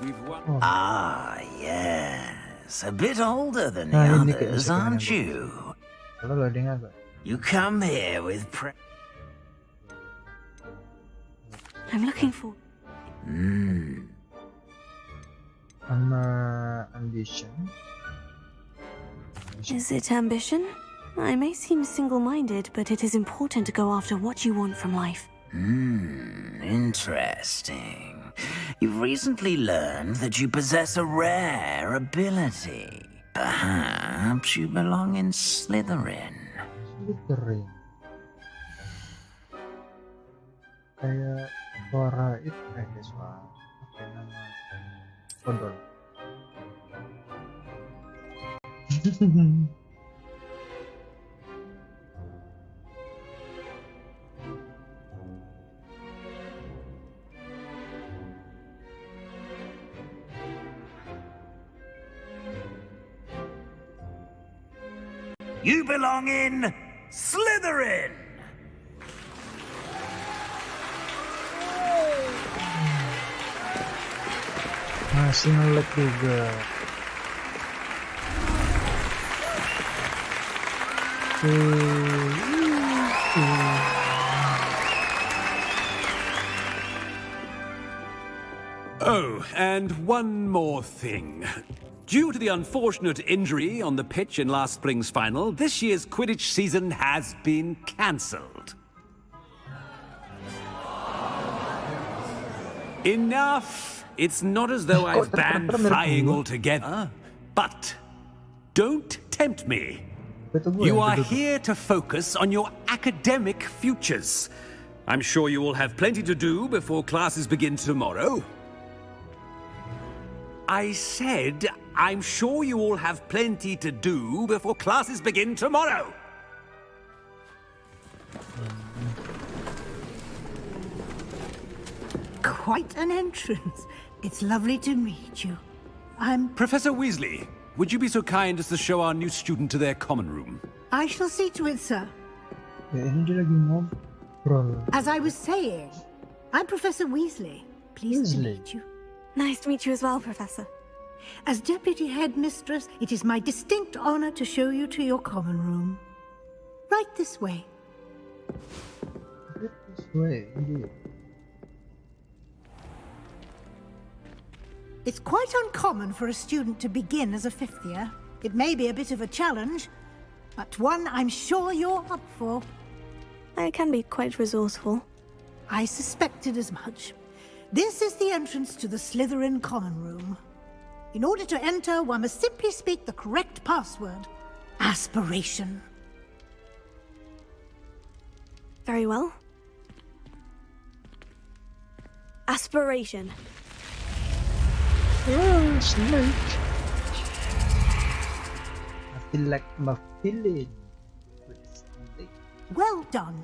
We've won. Ah, yes. A bit older than the others, aren't you? You come here with I'm looking for... Ambition. Is it ambition? I may seem single-minded, but it is important to go after what you want from life. Interesting. You've recently learned that you possess a rare ability. Perhaps you belong in Slytherin. Slytherin. Kayak suara itu kayak suara apa nama Kodol. You belong in Slytherin! Masih ngelag juga. Oh, and one more thing. Due to the unfortunate injury on the pitch in last spring's final, this year's Quidditch season has been cancelled. Enough! It's not as though I've banned flying altogether, but don't tempt me. You are here to focus on your academic futures. I'm sure you will have plenty to do before classes begin tomorrow. I said, I'm sure you all have plenty to do before classes begin tomorrow. Quite an entrance. It's lovely to meet you. Professor Weasley, would you be so kind as to show our new student to their common room? I shall see to it, sir. Ini dia lagi ngobrol. As I was saying, I'm Professor Weasley. Pleased to meet you. Nice to meet you as well, Professor. As Deputy Headmistress, it is my distinct honor to show you to your common room. Right this way. Right this way, indeed. It's quite uncommon for a student to begin as a fifth year. It may be a bit of a challenge, but one I'm sure you're up for. I can be quite resourceful. I suspected as much. This is the entrance to the Slytherin common room. In order to enter, one must simply speak the correct password. Aspiration. Very well. Aspiration. Oh, snake. I feel like my village. Well done.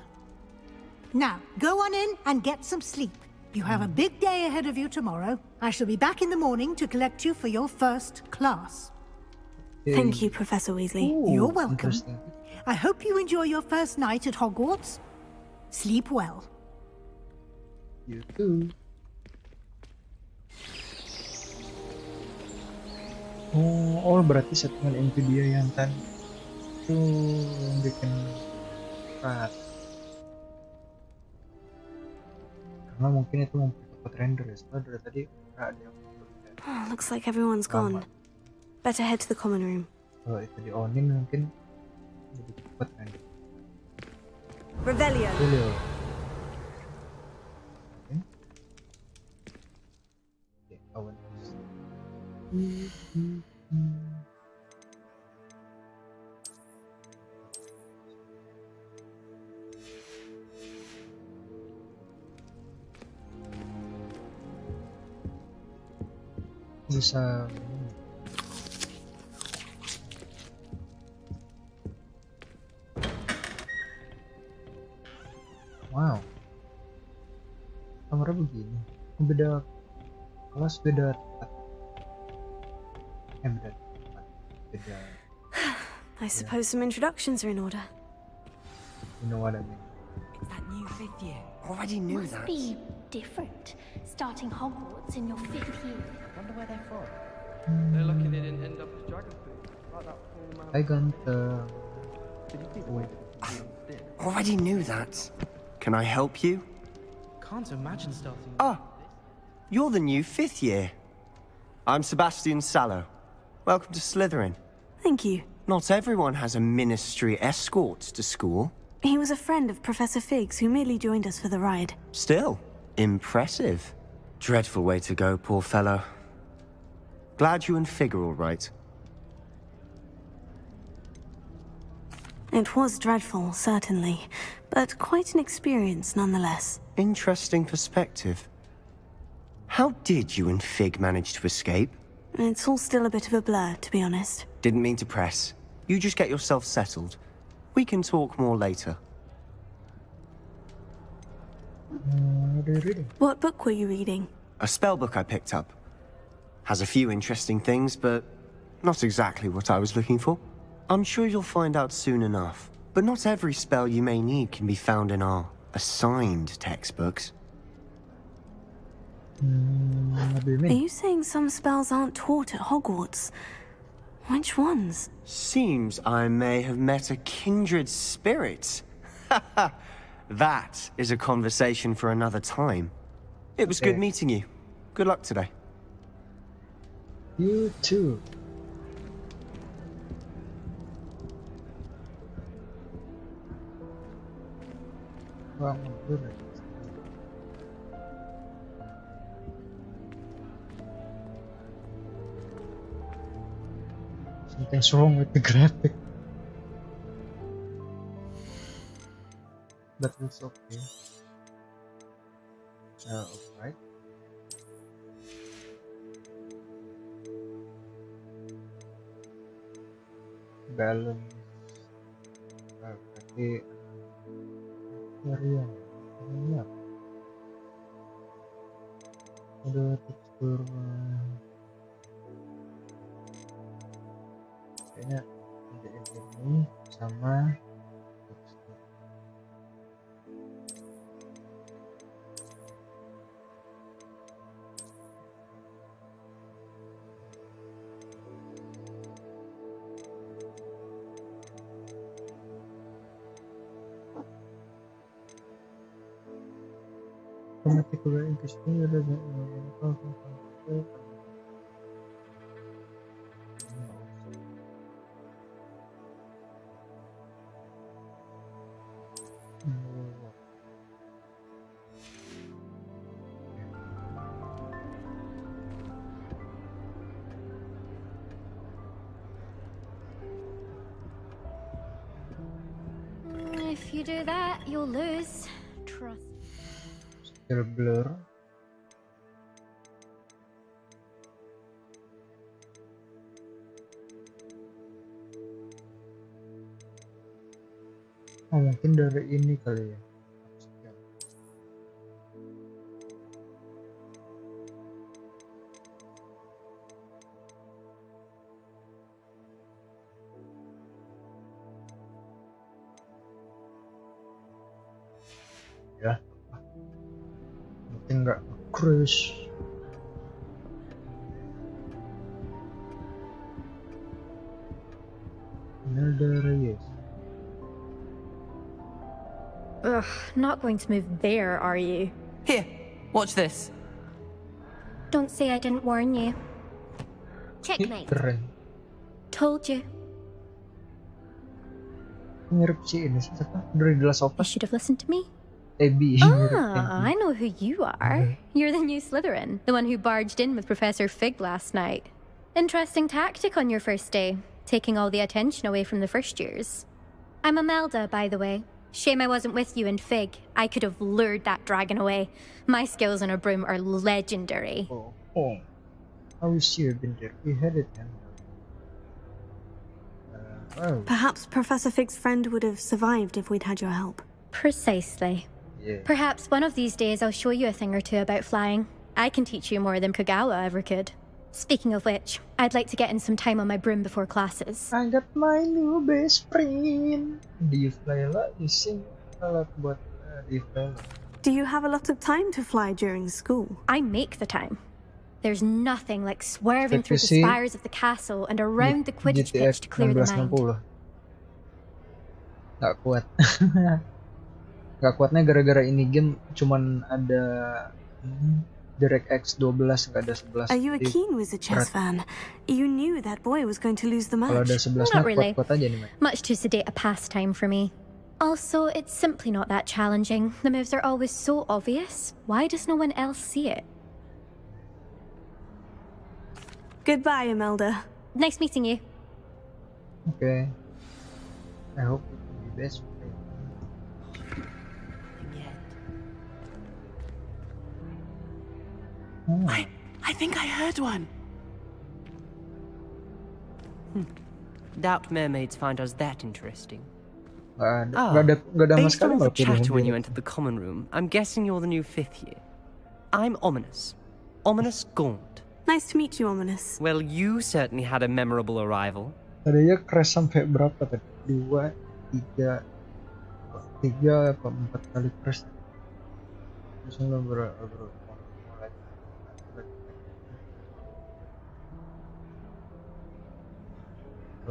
Now, go on in and get some sleep. You have a big day ahead of you tomorrow. I shall be back in the morning to collect you for your first class. Thank you, Professor Weasley. Ooh, You're welcome. I hope you enjoy your first night at Hogwarts. Sleep well. You too. Oh, berarti settingan inti dia yang tadi itu yang bikin berat. Karena mungkin itu mempercepat render ya. Setelah dari tadi ada yang Looks like everyone's gone. Better head to the common room. Kalau itu di onin mungkin lebih cepat render. Revelio. Revelio. Okay, awan. Bisa wow, kamarnya begini, beda kelas, beda tempat. Beda. I suppose some introductions are in order. You know what I mean. It's that new fifth year. Already knew Must that. be different, starting Hogwarts in your fifth year. Wonder where they're from. They're lucky they didn't end up as dragon food, like that poor man. Hi, Gunther. Already knew that. Can I help you? Can't imagine starting. Ah, you're the new fifth year. I'm Sebastian Sallow. Welcome to Slytherin. Thank you. Not everyone has a ministry escort to school. He was a friend of Professor Figgs who merely joined us for the ride. Still, impressive. Dreadful way to go, poor fellow. Glad you and Fig are all right. It was dreadful, certainly, but quite an experience nonetheless. Interesting perspective. How did you and Fig manage to escape? It's all still a bit of a blur, to be honest. Didn't mean to press. You just get yourself settled. We can talk more later. What are you reading? What book were you reading? A spell book I picked up. Has a few interesting things, but not exactly what I was looking for. I'm sure you'll find out soon enough. But not every spell you may need can be found in our assigned textbooks. What do you mean? Are you saying some spells aren't taught at Hogwarts? Which ones? Seems I may have met a kindred spirit. That is a conversation for another time. It was good meeting you. Good luck today. You too. Wow, good. Something's wrong with the graphic. But it's okay. Alright. balance. Berarti varian ini apa? Ada tekstur kayaknya ini sama tekstur. Particular interesting doesn't If you do that, you'll lose. Trust. Still blur. Oh, mungkin dari ini kali ya. Ya, mungkin nggak cruise. Ini dari yes. Ugh, not going to move there, are you? Here, watch this. Don't say I didn't warn you. Checkmate. Keren. Told you. Mirip si ini siapa? Dari The Last of You Us. should have listened to me. Abby. Ah, I know who you are. You're the new Slytherin, the one who barged in with Professor Fig last night. Interesting tactic on your first day, taking all the attention away from the first years. I'm Imelda, by the way. Shame I wasn't with you in Fig. I could have lured that dragon away. My skills on a broom are legendary. Oh. I wish you had been there. We had it then. Oh. Perhaps Professor Fig's friend would have survived if we'd had your help. Precisely. Yeah. Perhaps one of these days I'll show you a thing or two about flying. I can teach you more than Kagawa ever could. Speaking of which, I'd like to get in some time on my broom before classes. I got my new best friend. Do you fly a lot? You sing a lot, but do you fly a lot? Do you have a lot of time to fly during school? I make the time. There's nothing like swerving through the Teknisi spires of the castle and around the Quidditch GTX pitch to clear the mind. 1660. Gak kuat. Gak kuatnya gara-gara ini game cuman ada DirectX 12, gak ada 11. Are you a keen Wizard chess fan? You knew that boy was going to lose the Kalau match. ada 11 Not really. kuat-kuat aja nih, Mak. Much too sedate a pastime for me. Also, it's simply not that challenging. The moves are always so obvious. Why does no one else see it? Goodbye, Imelda. Nice meeting you. Okay. I hope we can be best friends. I think I heard one. Doubt mermaids find us that interesting. Gak ada sama Based sekali on all the malah pilihan chatter when dia. you entered the common room, I'm guessing you're the new 5th year. I'm Ominous. Ominous Gaunt. Nice to meet you, Ominous. Well, you certainly had a memorable arrival. Tadinya crash sampai berapa tadi? 2, 3 apa 4 kali crash. Terus lo mulai.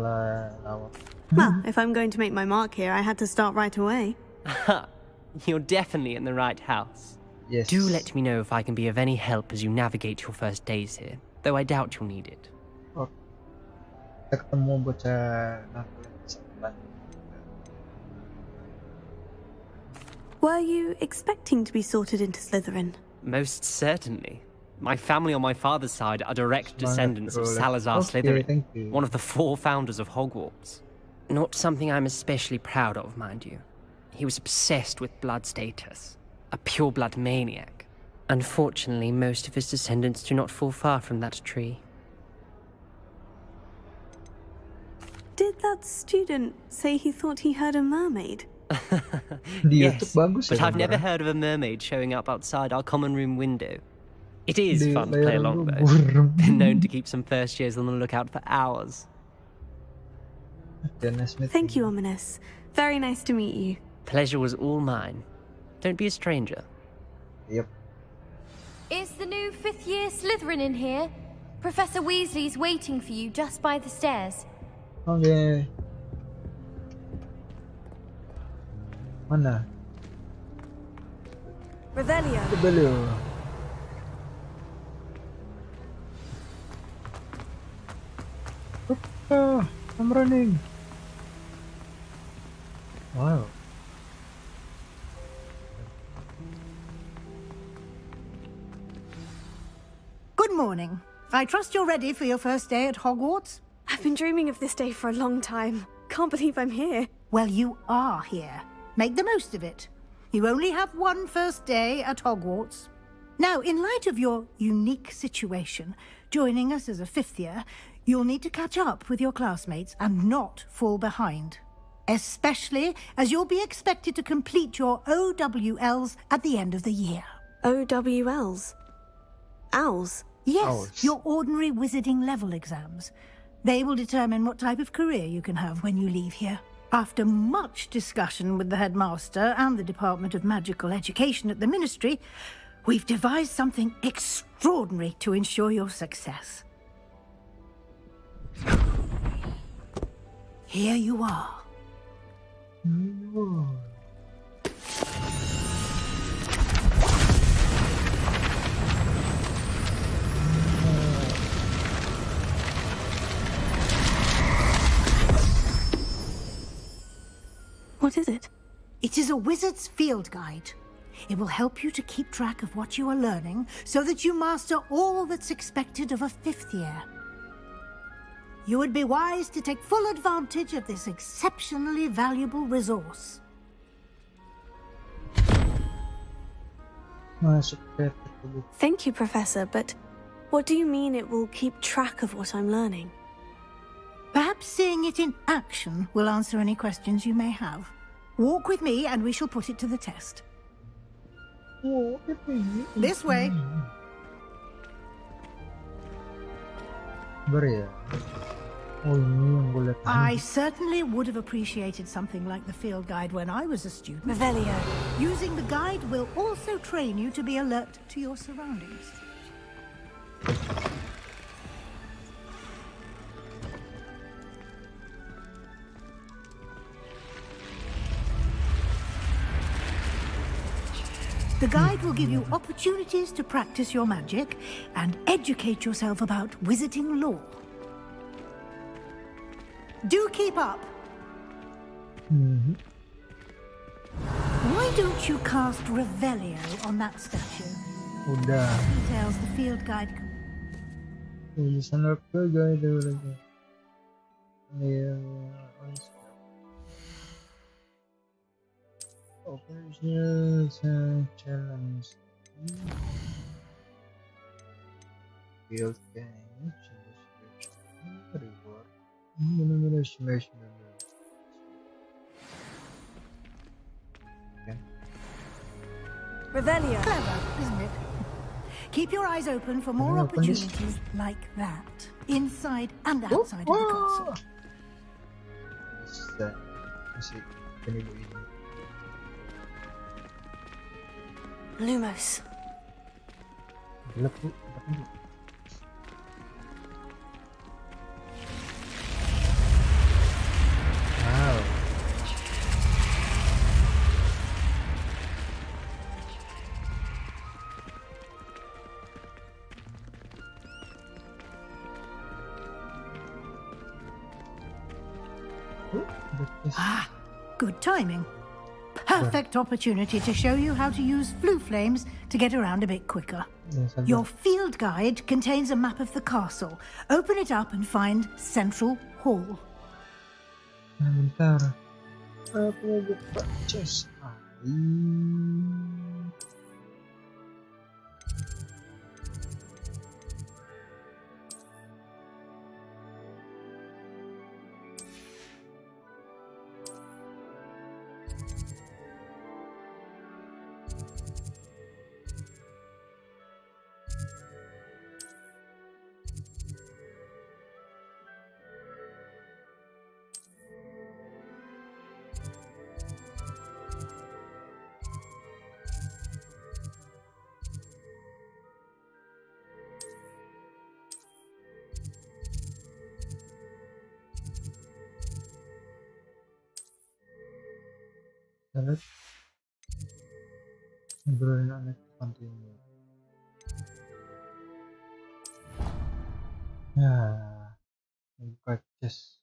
Well, if I'm going to make my mark here, I had to start right away. You're definitely in the right house. Yes. Do let me know if I can be of any help as you navigate your first days here, though I doubt you'll need it. Kita ketemu bocah nakal sebelah. Were you expecting to be sorted into Slytherin? Most certainly. My family on my father's side are direct descendants of Rolling. Salazar Okay, Slytherin, thank you. one of the 4 founders of Hogwarts. Not something I'm especially proud of, mind you. He was obsessed with blood status, a pure-blood maniac. Unfortunately, most of his descendants do not fall far from that tree. Did that that student say he thought he heard a mermaid? Yes, bagus but ya I've never gambarnya. heard of a mermaid showing up outside our common room window. It is Di fun to play layar along, lu though. burem. Been known to keep some first years on the lookout for hours. Okay, nice meeting Thank you, Ominous. Very nice to meet you. Pleasure was all mine. Don't be a stranger. Yep. Is the new 5th year Slytherin in here? Professor Weasley's waiting for you just by the stairs. Oke. Mana? Revelio. Revelio. I'm running. Wow. Good morning. I trust you're ready for your first day at Hogwarts? I've been dreaming of this day for a long time. Can't believe I'm here. Well, you are here. Make the most of it. You only have one first day at Hogwarts. Now, in light of your unique situation, joining us as a 5th year, you'll need to catch up with your classmates and not fall behind. Especially as you'll be expected to complete your OWLs at the end of the year. OWLs? Owls? Yes, Owls. your ordinary wizarding level exams. They will determine what type of career you can have when you leave here. After much discussion with the headmaster and the Department of Magical Education at the Ministry, we've devised something extraordinary to ensure your success. Here you are. What is it? It is a wizard's field guide. It will help you to keep track of what you are learning so that you master all that's expected of a 5th year. You would be wise to take full advantage of this exceptionally valuable resource. Thank you, Professor, but what do you mean it will keep track of what I'm learning? Perhaps seeing it in action will answer any questions you may have. Walk with me and we shall put it to the test. This way. I certainly would have appreciated something like the field guide when I was a student. Revelio. Using the guide will also train you to be alert to your surroundings. The guide will give you opportunities to practice your magic and educate yourself about wizarding lore. Do keep up. Why don't you cast Revelio on that statue? Udah. Details the field guide. Tulisan apa guys dulu. Operations and challenge. Field game. Reward. Revelio. Clever, isn't it? Keep your eyes open for more opportunities like that, inside and outside of the castle. Lumos. Wow. Ah, good timing. Perfect opportunity to show you how to use flue flames to get around a bit quicker. Your field guide contains a map of the castle. Open it up and find Central Hall. Bentar. Aku buka chest. Alright. Brewing on it continue. Nah, buka chest.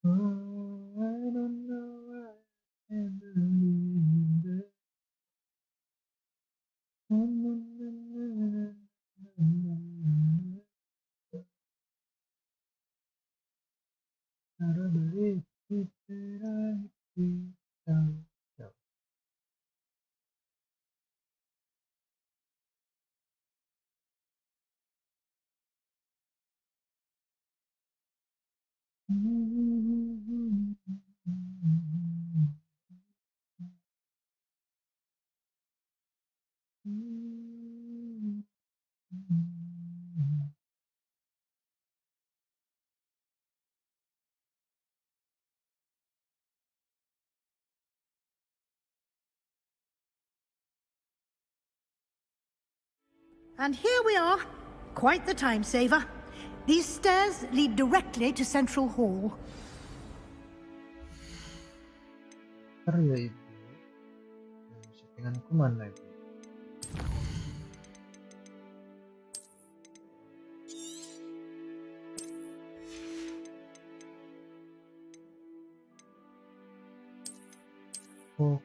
Oh, I don't know why I am believing that. I don't believe it that I feel down. And here we are. Quite the time saver. These stairs lead directly to Central Hall. Karya itu settinganku mana itu? Oh.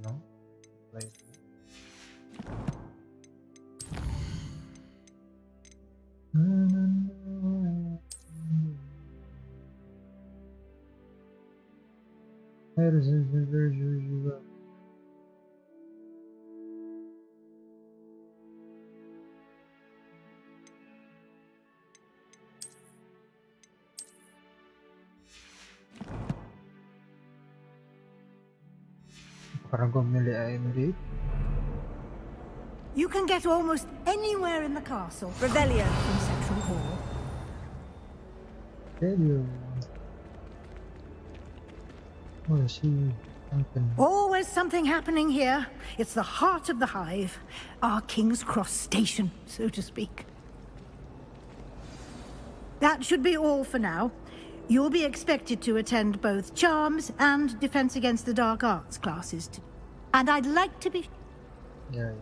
No, like juga. Karena gue milih AMD. You can get almost anywhere in the castle. Revelio from Central Hall. Revelio. Oh, see something. Always something happening here. It's the heart of the hive. Our King's Cross station, so to speak. That should be all for now. You'll be expected to attend both Charms and Defense Against the Dark Arts classes today. And I'd like to be... Yeah.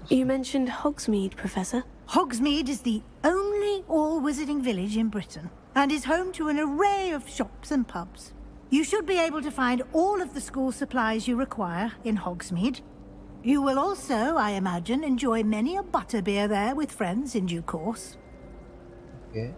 You mentioned Hogsmeade, Professor. Hogsmeade is the only all-wizarding village in Britain and is home to an array of shops and pubs. You should be able to find all of the school supplies you require in Hogsmeade. You will also, I imagine, enjoy many a butterbeer there with friends in due course. Okay.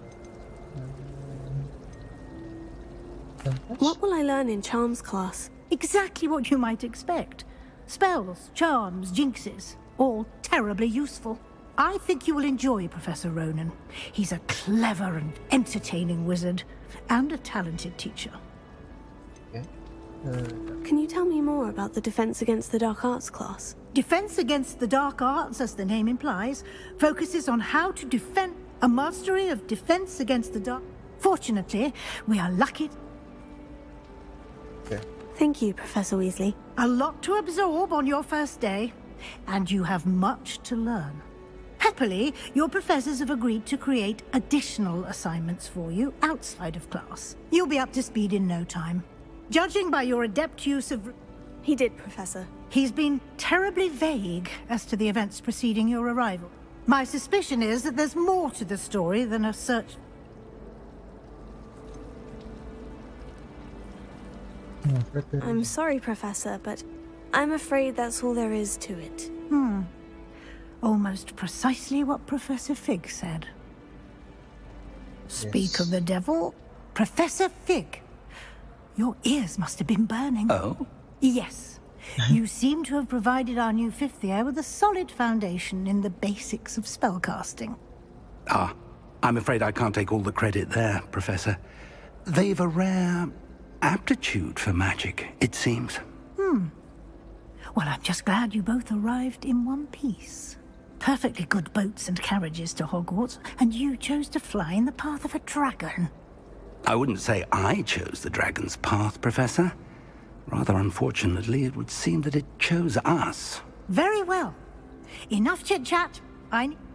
What will I learn in Charms class? Exactly what you might expect. Spells, charms, jinxes, all terribly useful. I think you will enjoy Professor Ronan. He's a clever and entertaining wizard, and a talented teacher. Okay. Can you tell me more about the Defense Against the Dark Arts class? Defense Against the Dark Arts, as the name implies, focuses on how to defend a mastery of defense against the dark. Fortunately, we are lucky. Okay. Thank you, Professor Weasley. A lot to absorb on your first day, and you have much to learn. Happily, your professors have agreed to create additional assignments for you outside of class. You'll be up to speed in no time. Judging by your adept use of... He did, Professor. He's been terribly vague as to the events preceding your arrival. My suspicion is that there's more to the story than a search... I'm sorry, Professor, but I'm afraid that's all there is to it. Almost precisely what Professor Fig said. Speak of the devil, Professor Fig. your ears must have been burning. Oh? Yes. You seem to have provided our new fifth year with a solid foundation in the basics of spellcasting. Ah, I'm afraid I can't take all the credit there, Professor. They've a rare aptitude for magic, it seems. Well, I'm just glad you both arrived in one piece. Perfectly good boats and carriages to Hogwarts, and you chose to fly in the path of a dragon. I wouldn't say I chose the dragon's path, Professor. Rather unfortunately, it would seem that it chose us. Very well. Enough chit-chat.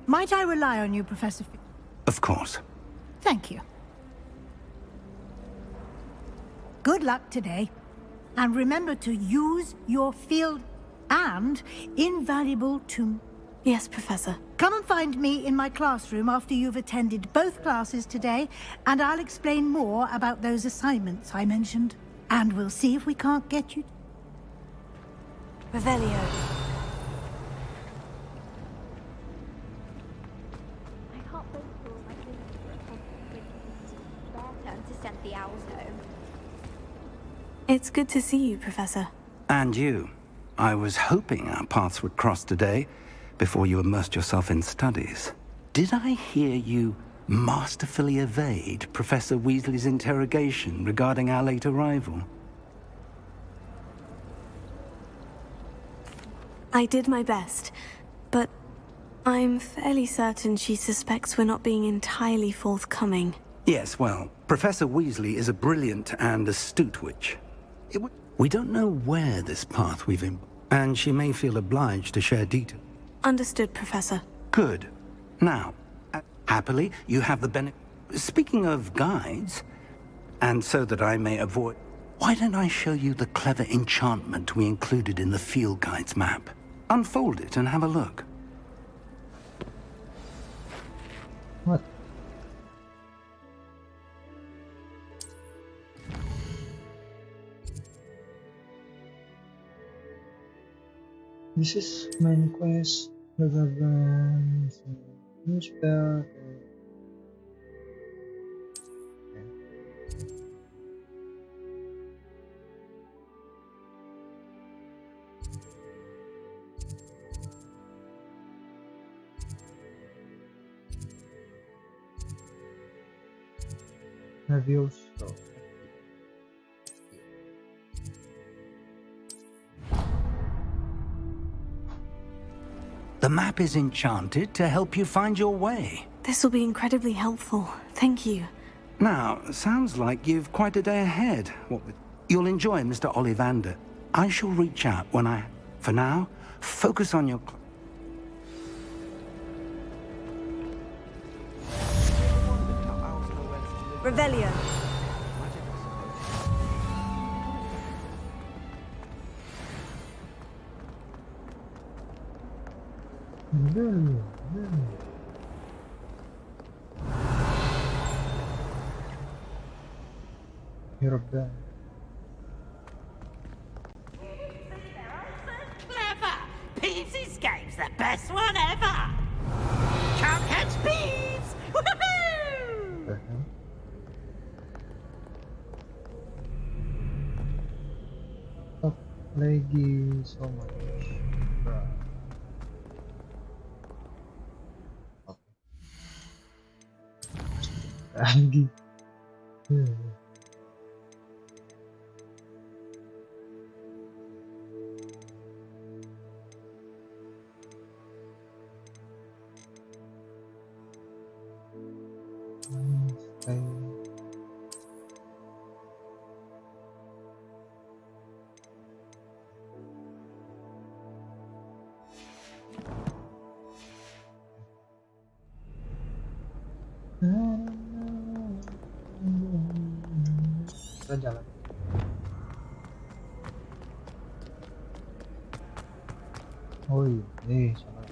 Might I rely on you, Professor Of course. Thank you. Good luck today. And remember to use your field and invaluable to... Yes, Professor. Come and find me in my classroom after you've attended both classes today, and I'll explain more about those assignments I mentioned. And we'll see if we can't get you... Revelio. It's good to see you, Professor. And you. I was hoping our paths would cross today, before you immersed yourself in studies. Did I hear you masterfully evade Professor Weasley's interrogation regarding our late arrival? I did my best, but I'm fairly certain she suspects we're not being entirely forthcoming. Yes, well, Professor Weasley is a brilliant and astute witch. We don't know where this path we've in, and she may feel obliged to share details. Understood, Professor. Good. Now, happily, you have the benefit... Speaking of guides, and so that I may avoid... Why don't I show you the clever enchantment we included in the field guide's map? Unfold it and have a look. What? This is main quest. Blah blah blah. New spell. Have you also? The map is enchanted to help you find your way. This will be incredibly helpful. Thank you. Now, sounds like you've quite a day ahead. You'll enjoy Mr. Ollivander. I shall reach out when I... For now, focus on your... Revelio. You're done. Clever! Peeves' Escape's the best one ever! Can't catch Peeves! Woohoo! Up lagi so much. Lagi. Kita jalan. Oh iya, salah.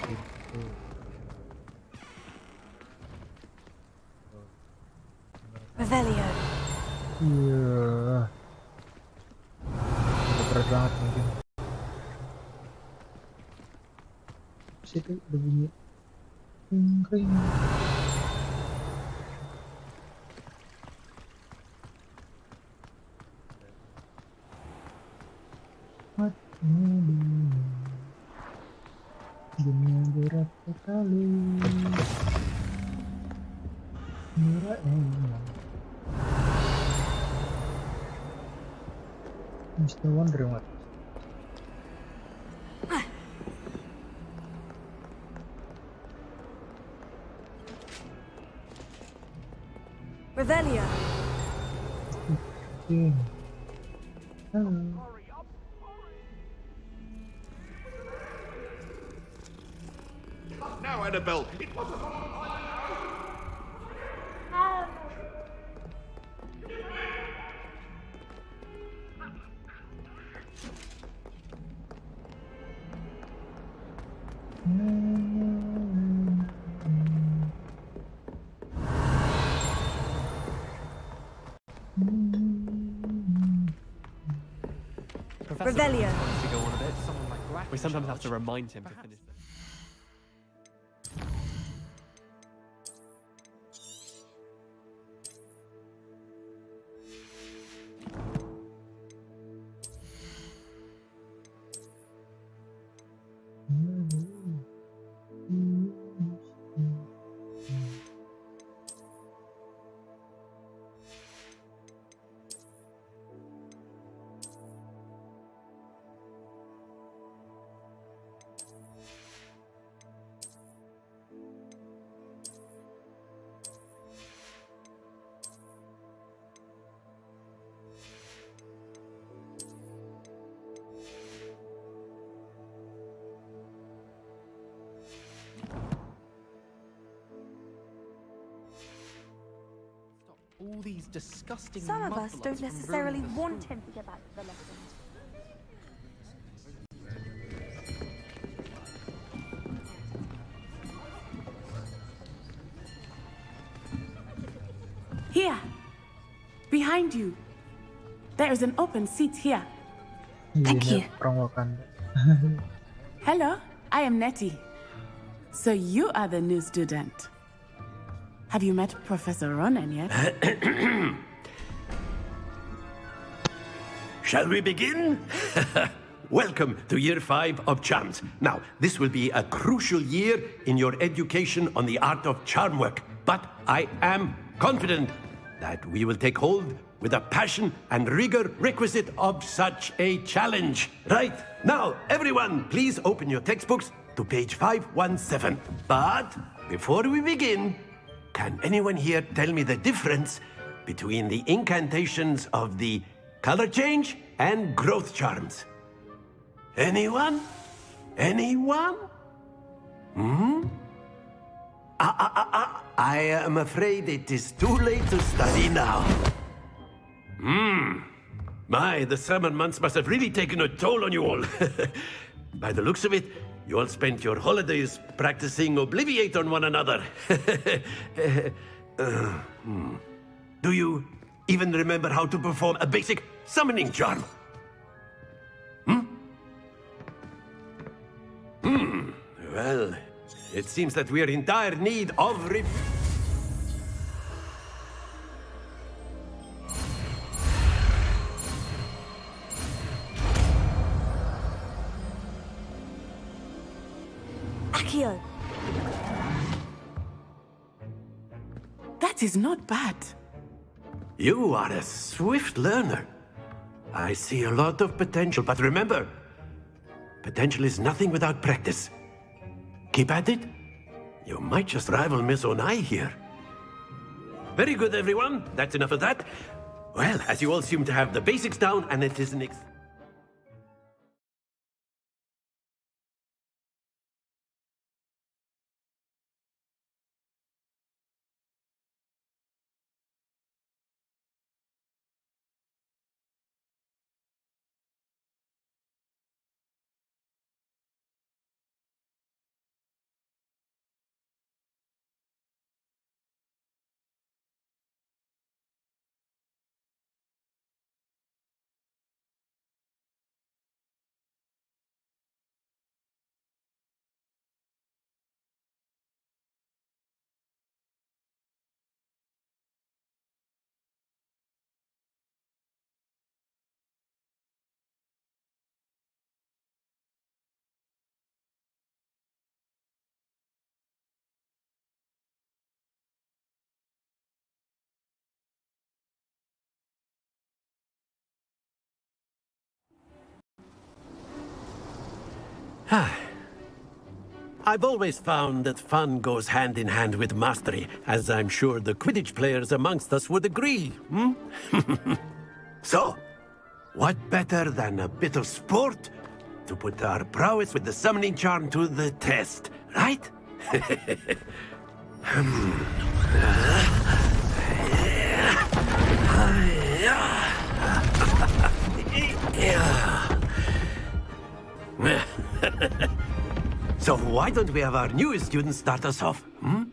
Itu. Revelio. Iya. Udah berat banget mungkin. Situ udah bunyi. Kering. Dunia berapa kali murah emang. I'm still wondering what. Revelia. Hello. Now, Annabelle, it was Professor Revelia. wants to go on a bit. We sometimes have to remind him to finish them. All these disgusting Some of us mudbloods don't from necessarily ruining the want school. him to get back to the lessons. Here! Behind you! There is an open seat here. Thank you. Orang Wakanda. Hello, I am Nettie. So you are the new student. Have you met Professor Ronan yet? Shall we begin? Welcome to Year 5 of Charms. Now, this will be a crucial year in your education on the art of charm work. But I am confident that we will take hold with the passion and rigor requisite of such a challenge. Right, now, everyone, please open your textbooks to page 517. But before we begin, can anyone here tell me the difference between the incantations of the color change and growth charms? Anyone? Anyone? I am afraid it is too late to study now. My, the summer months must have really taken a toll on you all. By the looks of it, you all spent your holidays practicing Obliviate on one another. Do you even remember how to perform a basic summoning charm? Well, it seems that we are in dire need of Accio. That is not bad. You are a swift learner. I see a lot of potential, but remember, potential is nothing without practice. Keep at it. You might just rival Miss Onai here. Very good, everyone. That's enough of that. Well, as you all seem to have the basics down, and it is an I've always found that fun goes hand in hand with mastery, as I'm sure the Quidditch players amongst us would agree, hmm? So, what better than a bit of sport to put our prowess with the summoning charm to the test, right? So why don't we have our newest student start us off? Hmm?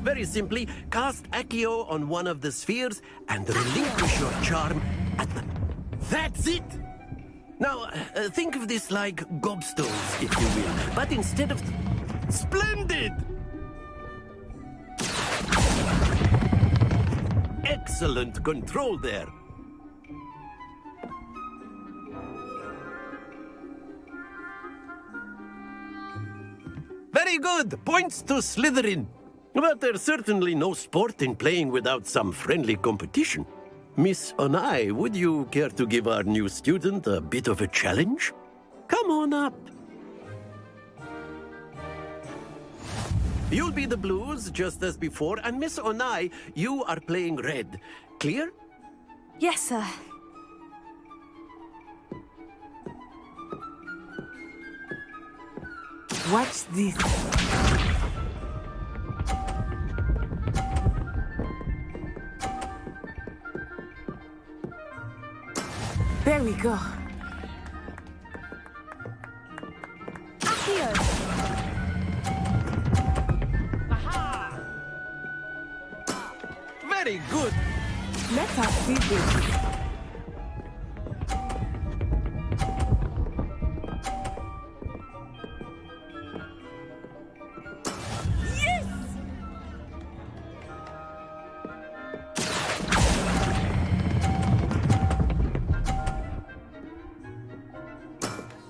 Very simply, cast Accio on one of the spheres and relinquish your charm at the... That's it! Now, think of this like gobstones, if you will, but instead of... Splendid! Excellent control there. Very good! Points to Slytherin. But there's certainly no sport in playing without some friendly competition. Miss Onai, would you care to give our new student a bit of a challenge? Come on up. You'll be the blues, just as before, and Miss Onai, you are playing red. Clear? Yes, sir. Watch this. There we go. Accio! Very good. Let us see this.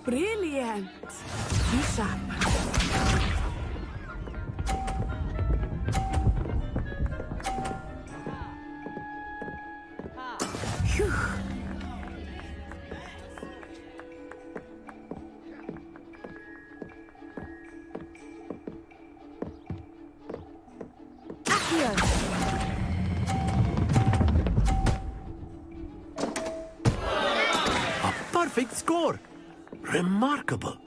Brilliant! Be sharp. Phew. Accio! A perfect score. Remarkable.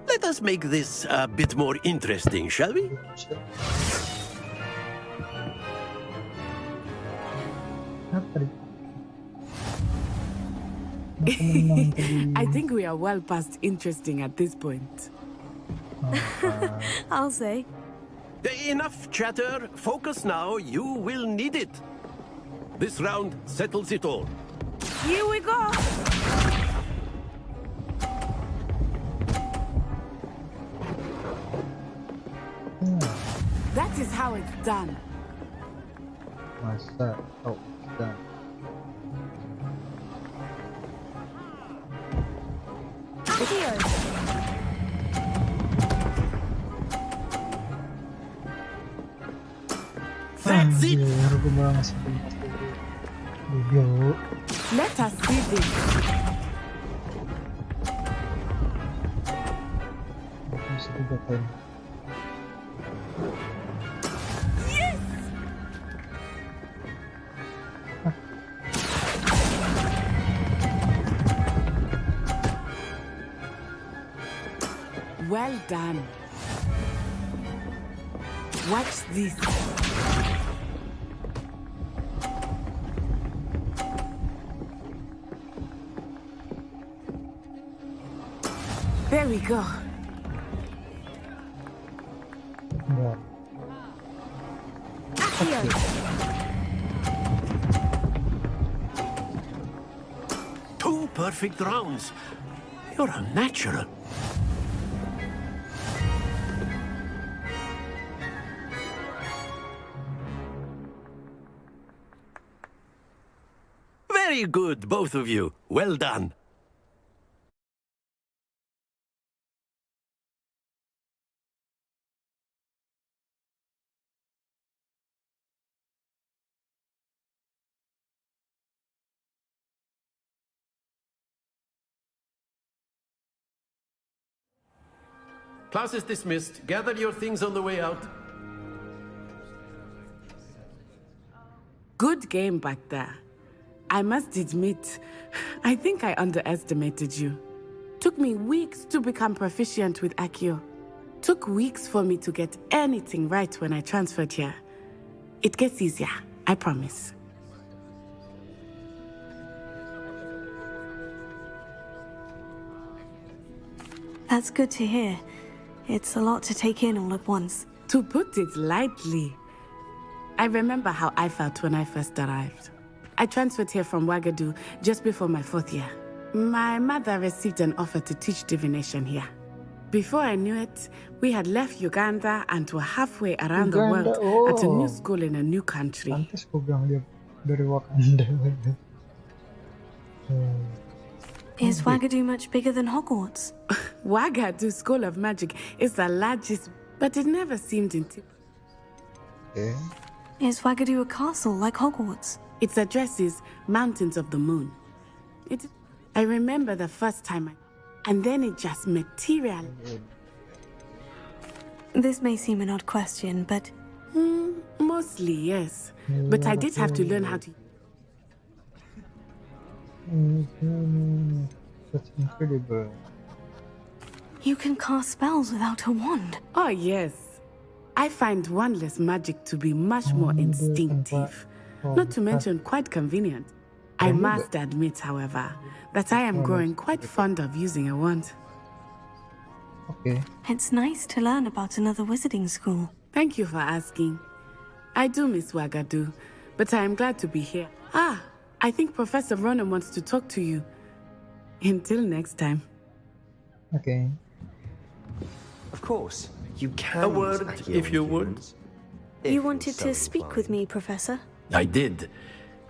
Let us make this a bit more interesting, shall we? I think we are well past interesting at this point. I'll say. Enough chatter. Focus now. You will need it. This round settles it all. Here we go! That is how it's done. Masa? Oh, done. That's it! Let us see this. Yes! Well done. Watch this. There we go. Yeah. Two perfect rounds. You're a natural. Very Very good, both of you. Well done. Class is dismissed. Gather your things on the way out. Good game back there. I must admit, I think I underestimated you. Took me weeks to become proficient with Accio. Took weeks for me to get anything right when I transferred here. It gets easier, I promise. That's good to hear. It's a lot to take in all at once. To put it lightly, I remember how I felt when I first arrived. I transferred here from Ouagadougou just before my 4th year. My mother received an offer to teach divination here. Before I knew it, we had left Uganda and were halfway around the world at a new school in a new country. Pantes gue bilang dia dari Wakanda. Is Ouagadougou much bigger than Hogwarts? Ouagadougou School of Magic is the largest, but it never seemed Is Ouagadougou a castle like Hogwarts? Its address is Mountains of the Moon. I remember the first time and then it just materialized. This may seem an odd question, but... Mostly, yes. But I did have to learn how to... That's incredible. You can cast spells without a wand? Oh, yes. I find wandless magic to be much more instinctive. Not to mention quite convenient. I must admit, however, that I am growing quite fond of using a wand. Okay. It's nice to learn about another wizarding school. Thank you for asking. I do miss Ouagadougou, but I am glad to be here. I think Professor Ronan wants to talk to you. Until next time. Okay. Of course, you can. A word, if you would. You wanted to speak with me, Professor? I did.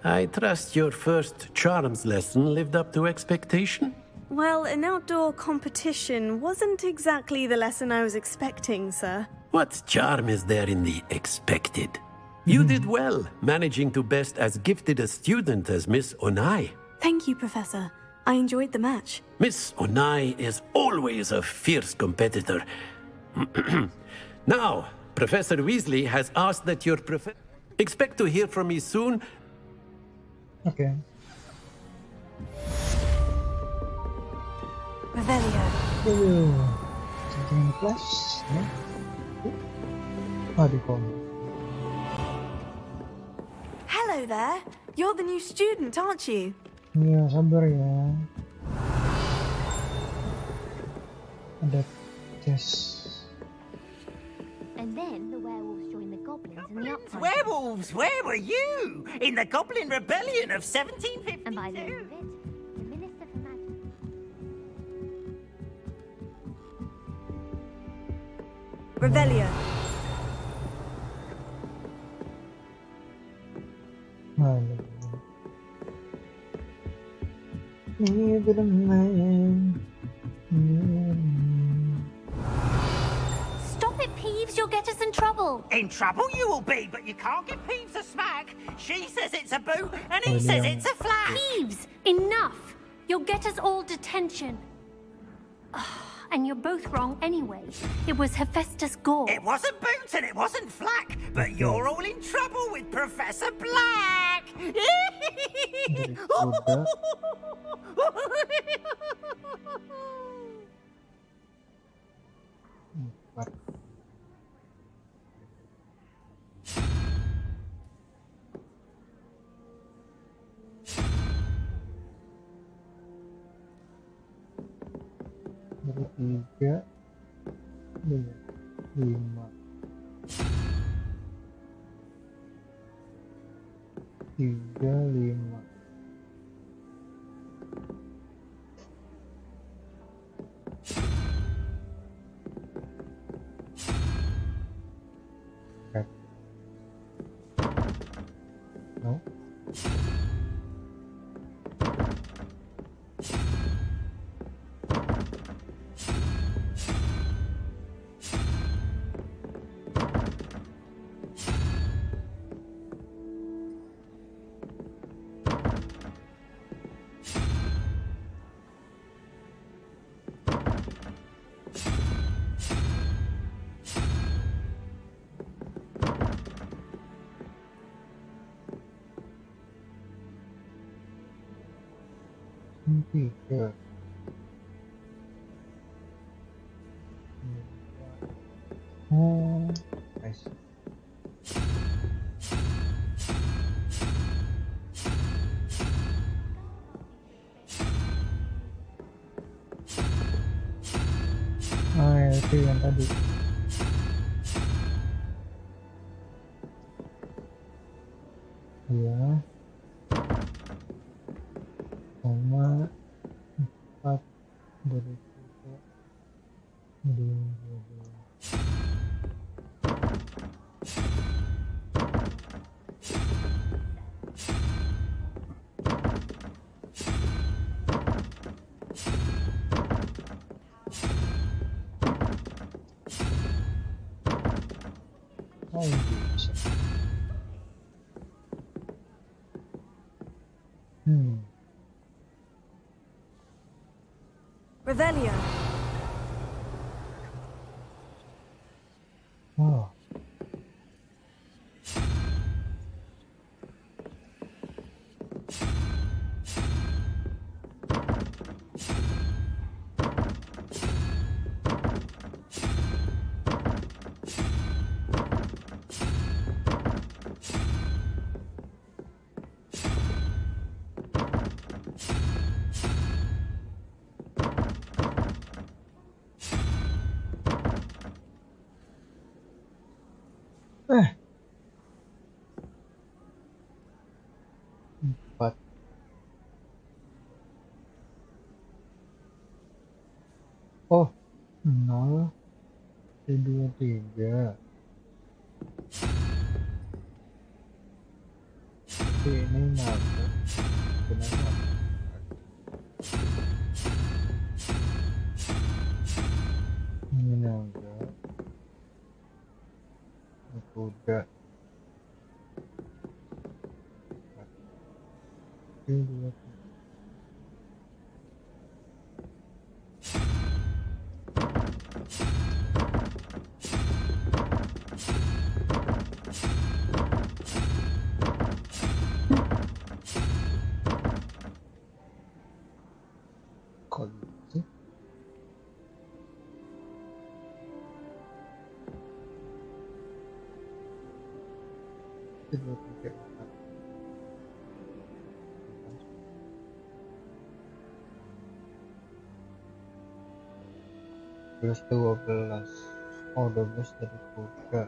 I trust your first charms lesson lived up to expectation? Well, an outdoor competition wasn't exactly the lesson I was expecting, sir. What charm is there in the expected? You did well, managing to best as gifted a student as Miss Onai. Thank you, Professor. I enjoyed the match. Miss Onai is always a fierce competitor. Now, Professor Weasley has asked that your expect to hear from me soon. Okay. Revelio. Something in the class? No? How do you call me? Hello there. You're the new student, aren't you? Ya, sabar ya. Ada chest. And then the werewolves joined the goblins in the uprising. Werewolves, where were you? In the Goblin Rebellion of 1752? And by the end of it, the Minister for Magic... Revelio. Halo. Ini bermain. Stop it, Peeves, you'll get us in trouble. In trouble you will be, but you can't give Peeves a smack. She says it's a boot, and he says it's a flat. Peeves, enough! You'll get us all detention. And you're both wrong anyway. It was Hephaestus Gore. It wasn't boot and it wasn't flack, but you're all in trouble with Professor Black. Dari 3, 5. 3, 5. No. 3. Oh, nice. Itu yang tadi. Ya. 4 dari 3 Oh, bisa. Revelio. Oh. Empat. Oh, 0, 2, 3. Ini nabrak. Kenapa? Ini nabrak. Kuda. 1, 2, 3. Kok gitu? Dua, tiga, empat. Plus 12. Oh, 12 dari kuda.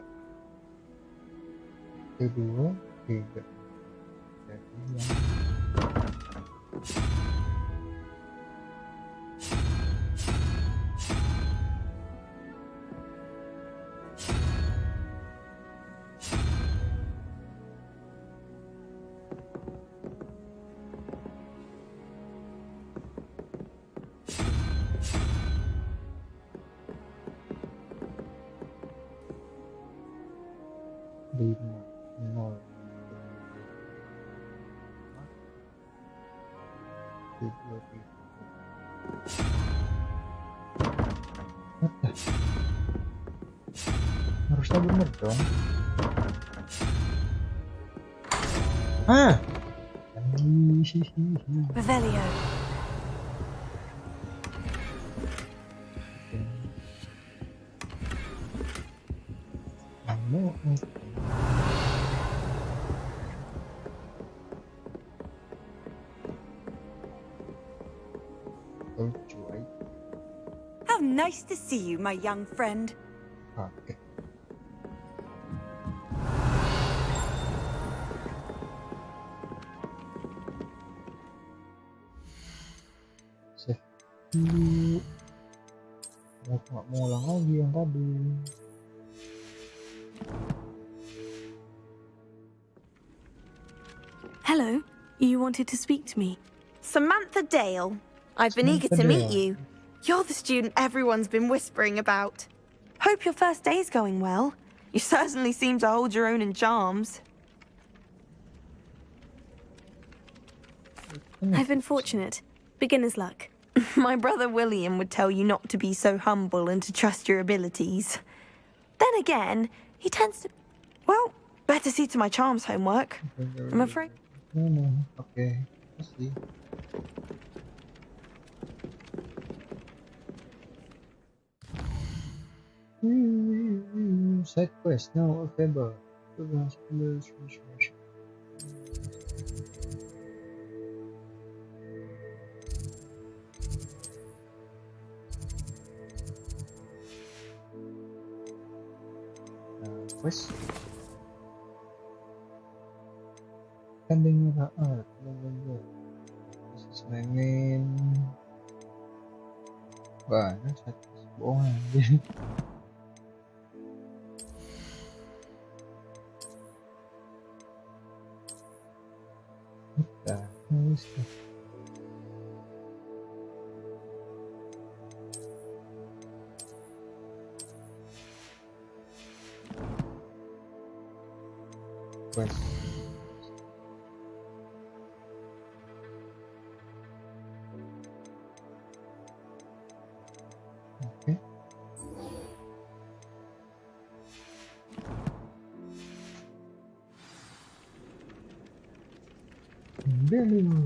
2, 3. Jadi yang lima, 0, 2, 3. Harusnya bener dong. Revelio. How nice to see you, my young friend. Okay. Save dulu. Nggak mau ulang lagi yang tadi. Hello, you wanted to speak to me? Samantha Dale. I've been eager to meet you. You're the student everyone's been whispering about. Hope your first day's going well. You certainly seem to hold your own in charms. I've been fortunate. Beginner's luck. My brother William would tell you not to be so humble and to trust your abilities. Then again, he tends to... Well, better see to my charms homework. I'm afraid. Okay. Let's see. side quest now available. Quest ending art. This is my main. Banyak satu bohong aja. What the hell is that? Quest. Okay. Revelio.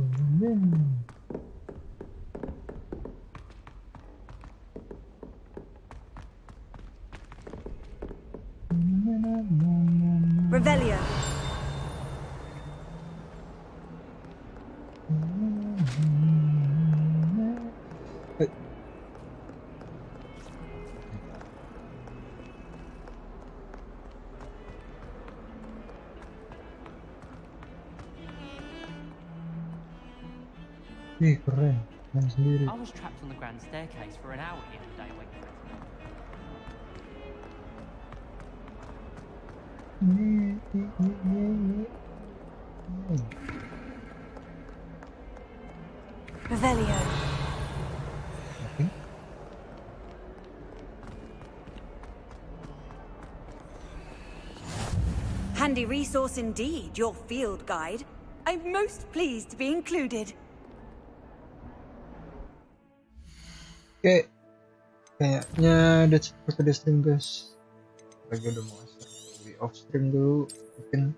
Ih, keren. Main sendiri. I was trapped on the grand staircase for an hour the other day waiting for it. Revelio. Okay. Handy resource indeed, your field guide. I'm most pleased to be included. Oke, kayaknya that's it for today's stream guys. Lagi udah mau di off stream dulu, mungkin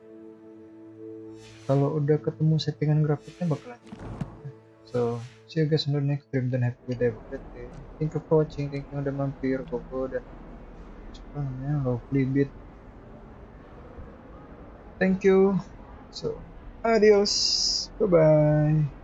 kalau udah ketemu settingan grafiknya bakalan. So see you guys on the next stream dan have a good day. Thank you for watching, thank you udah mampir, Bobo dan apa namanya Lovely Beat. Thank you. So adios, bye bye.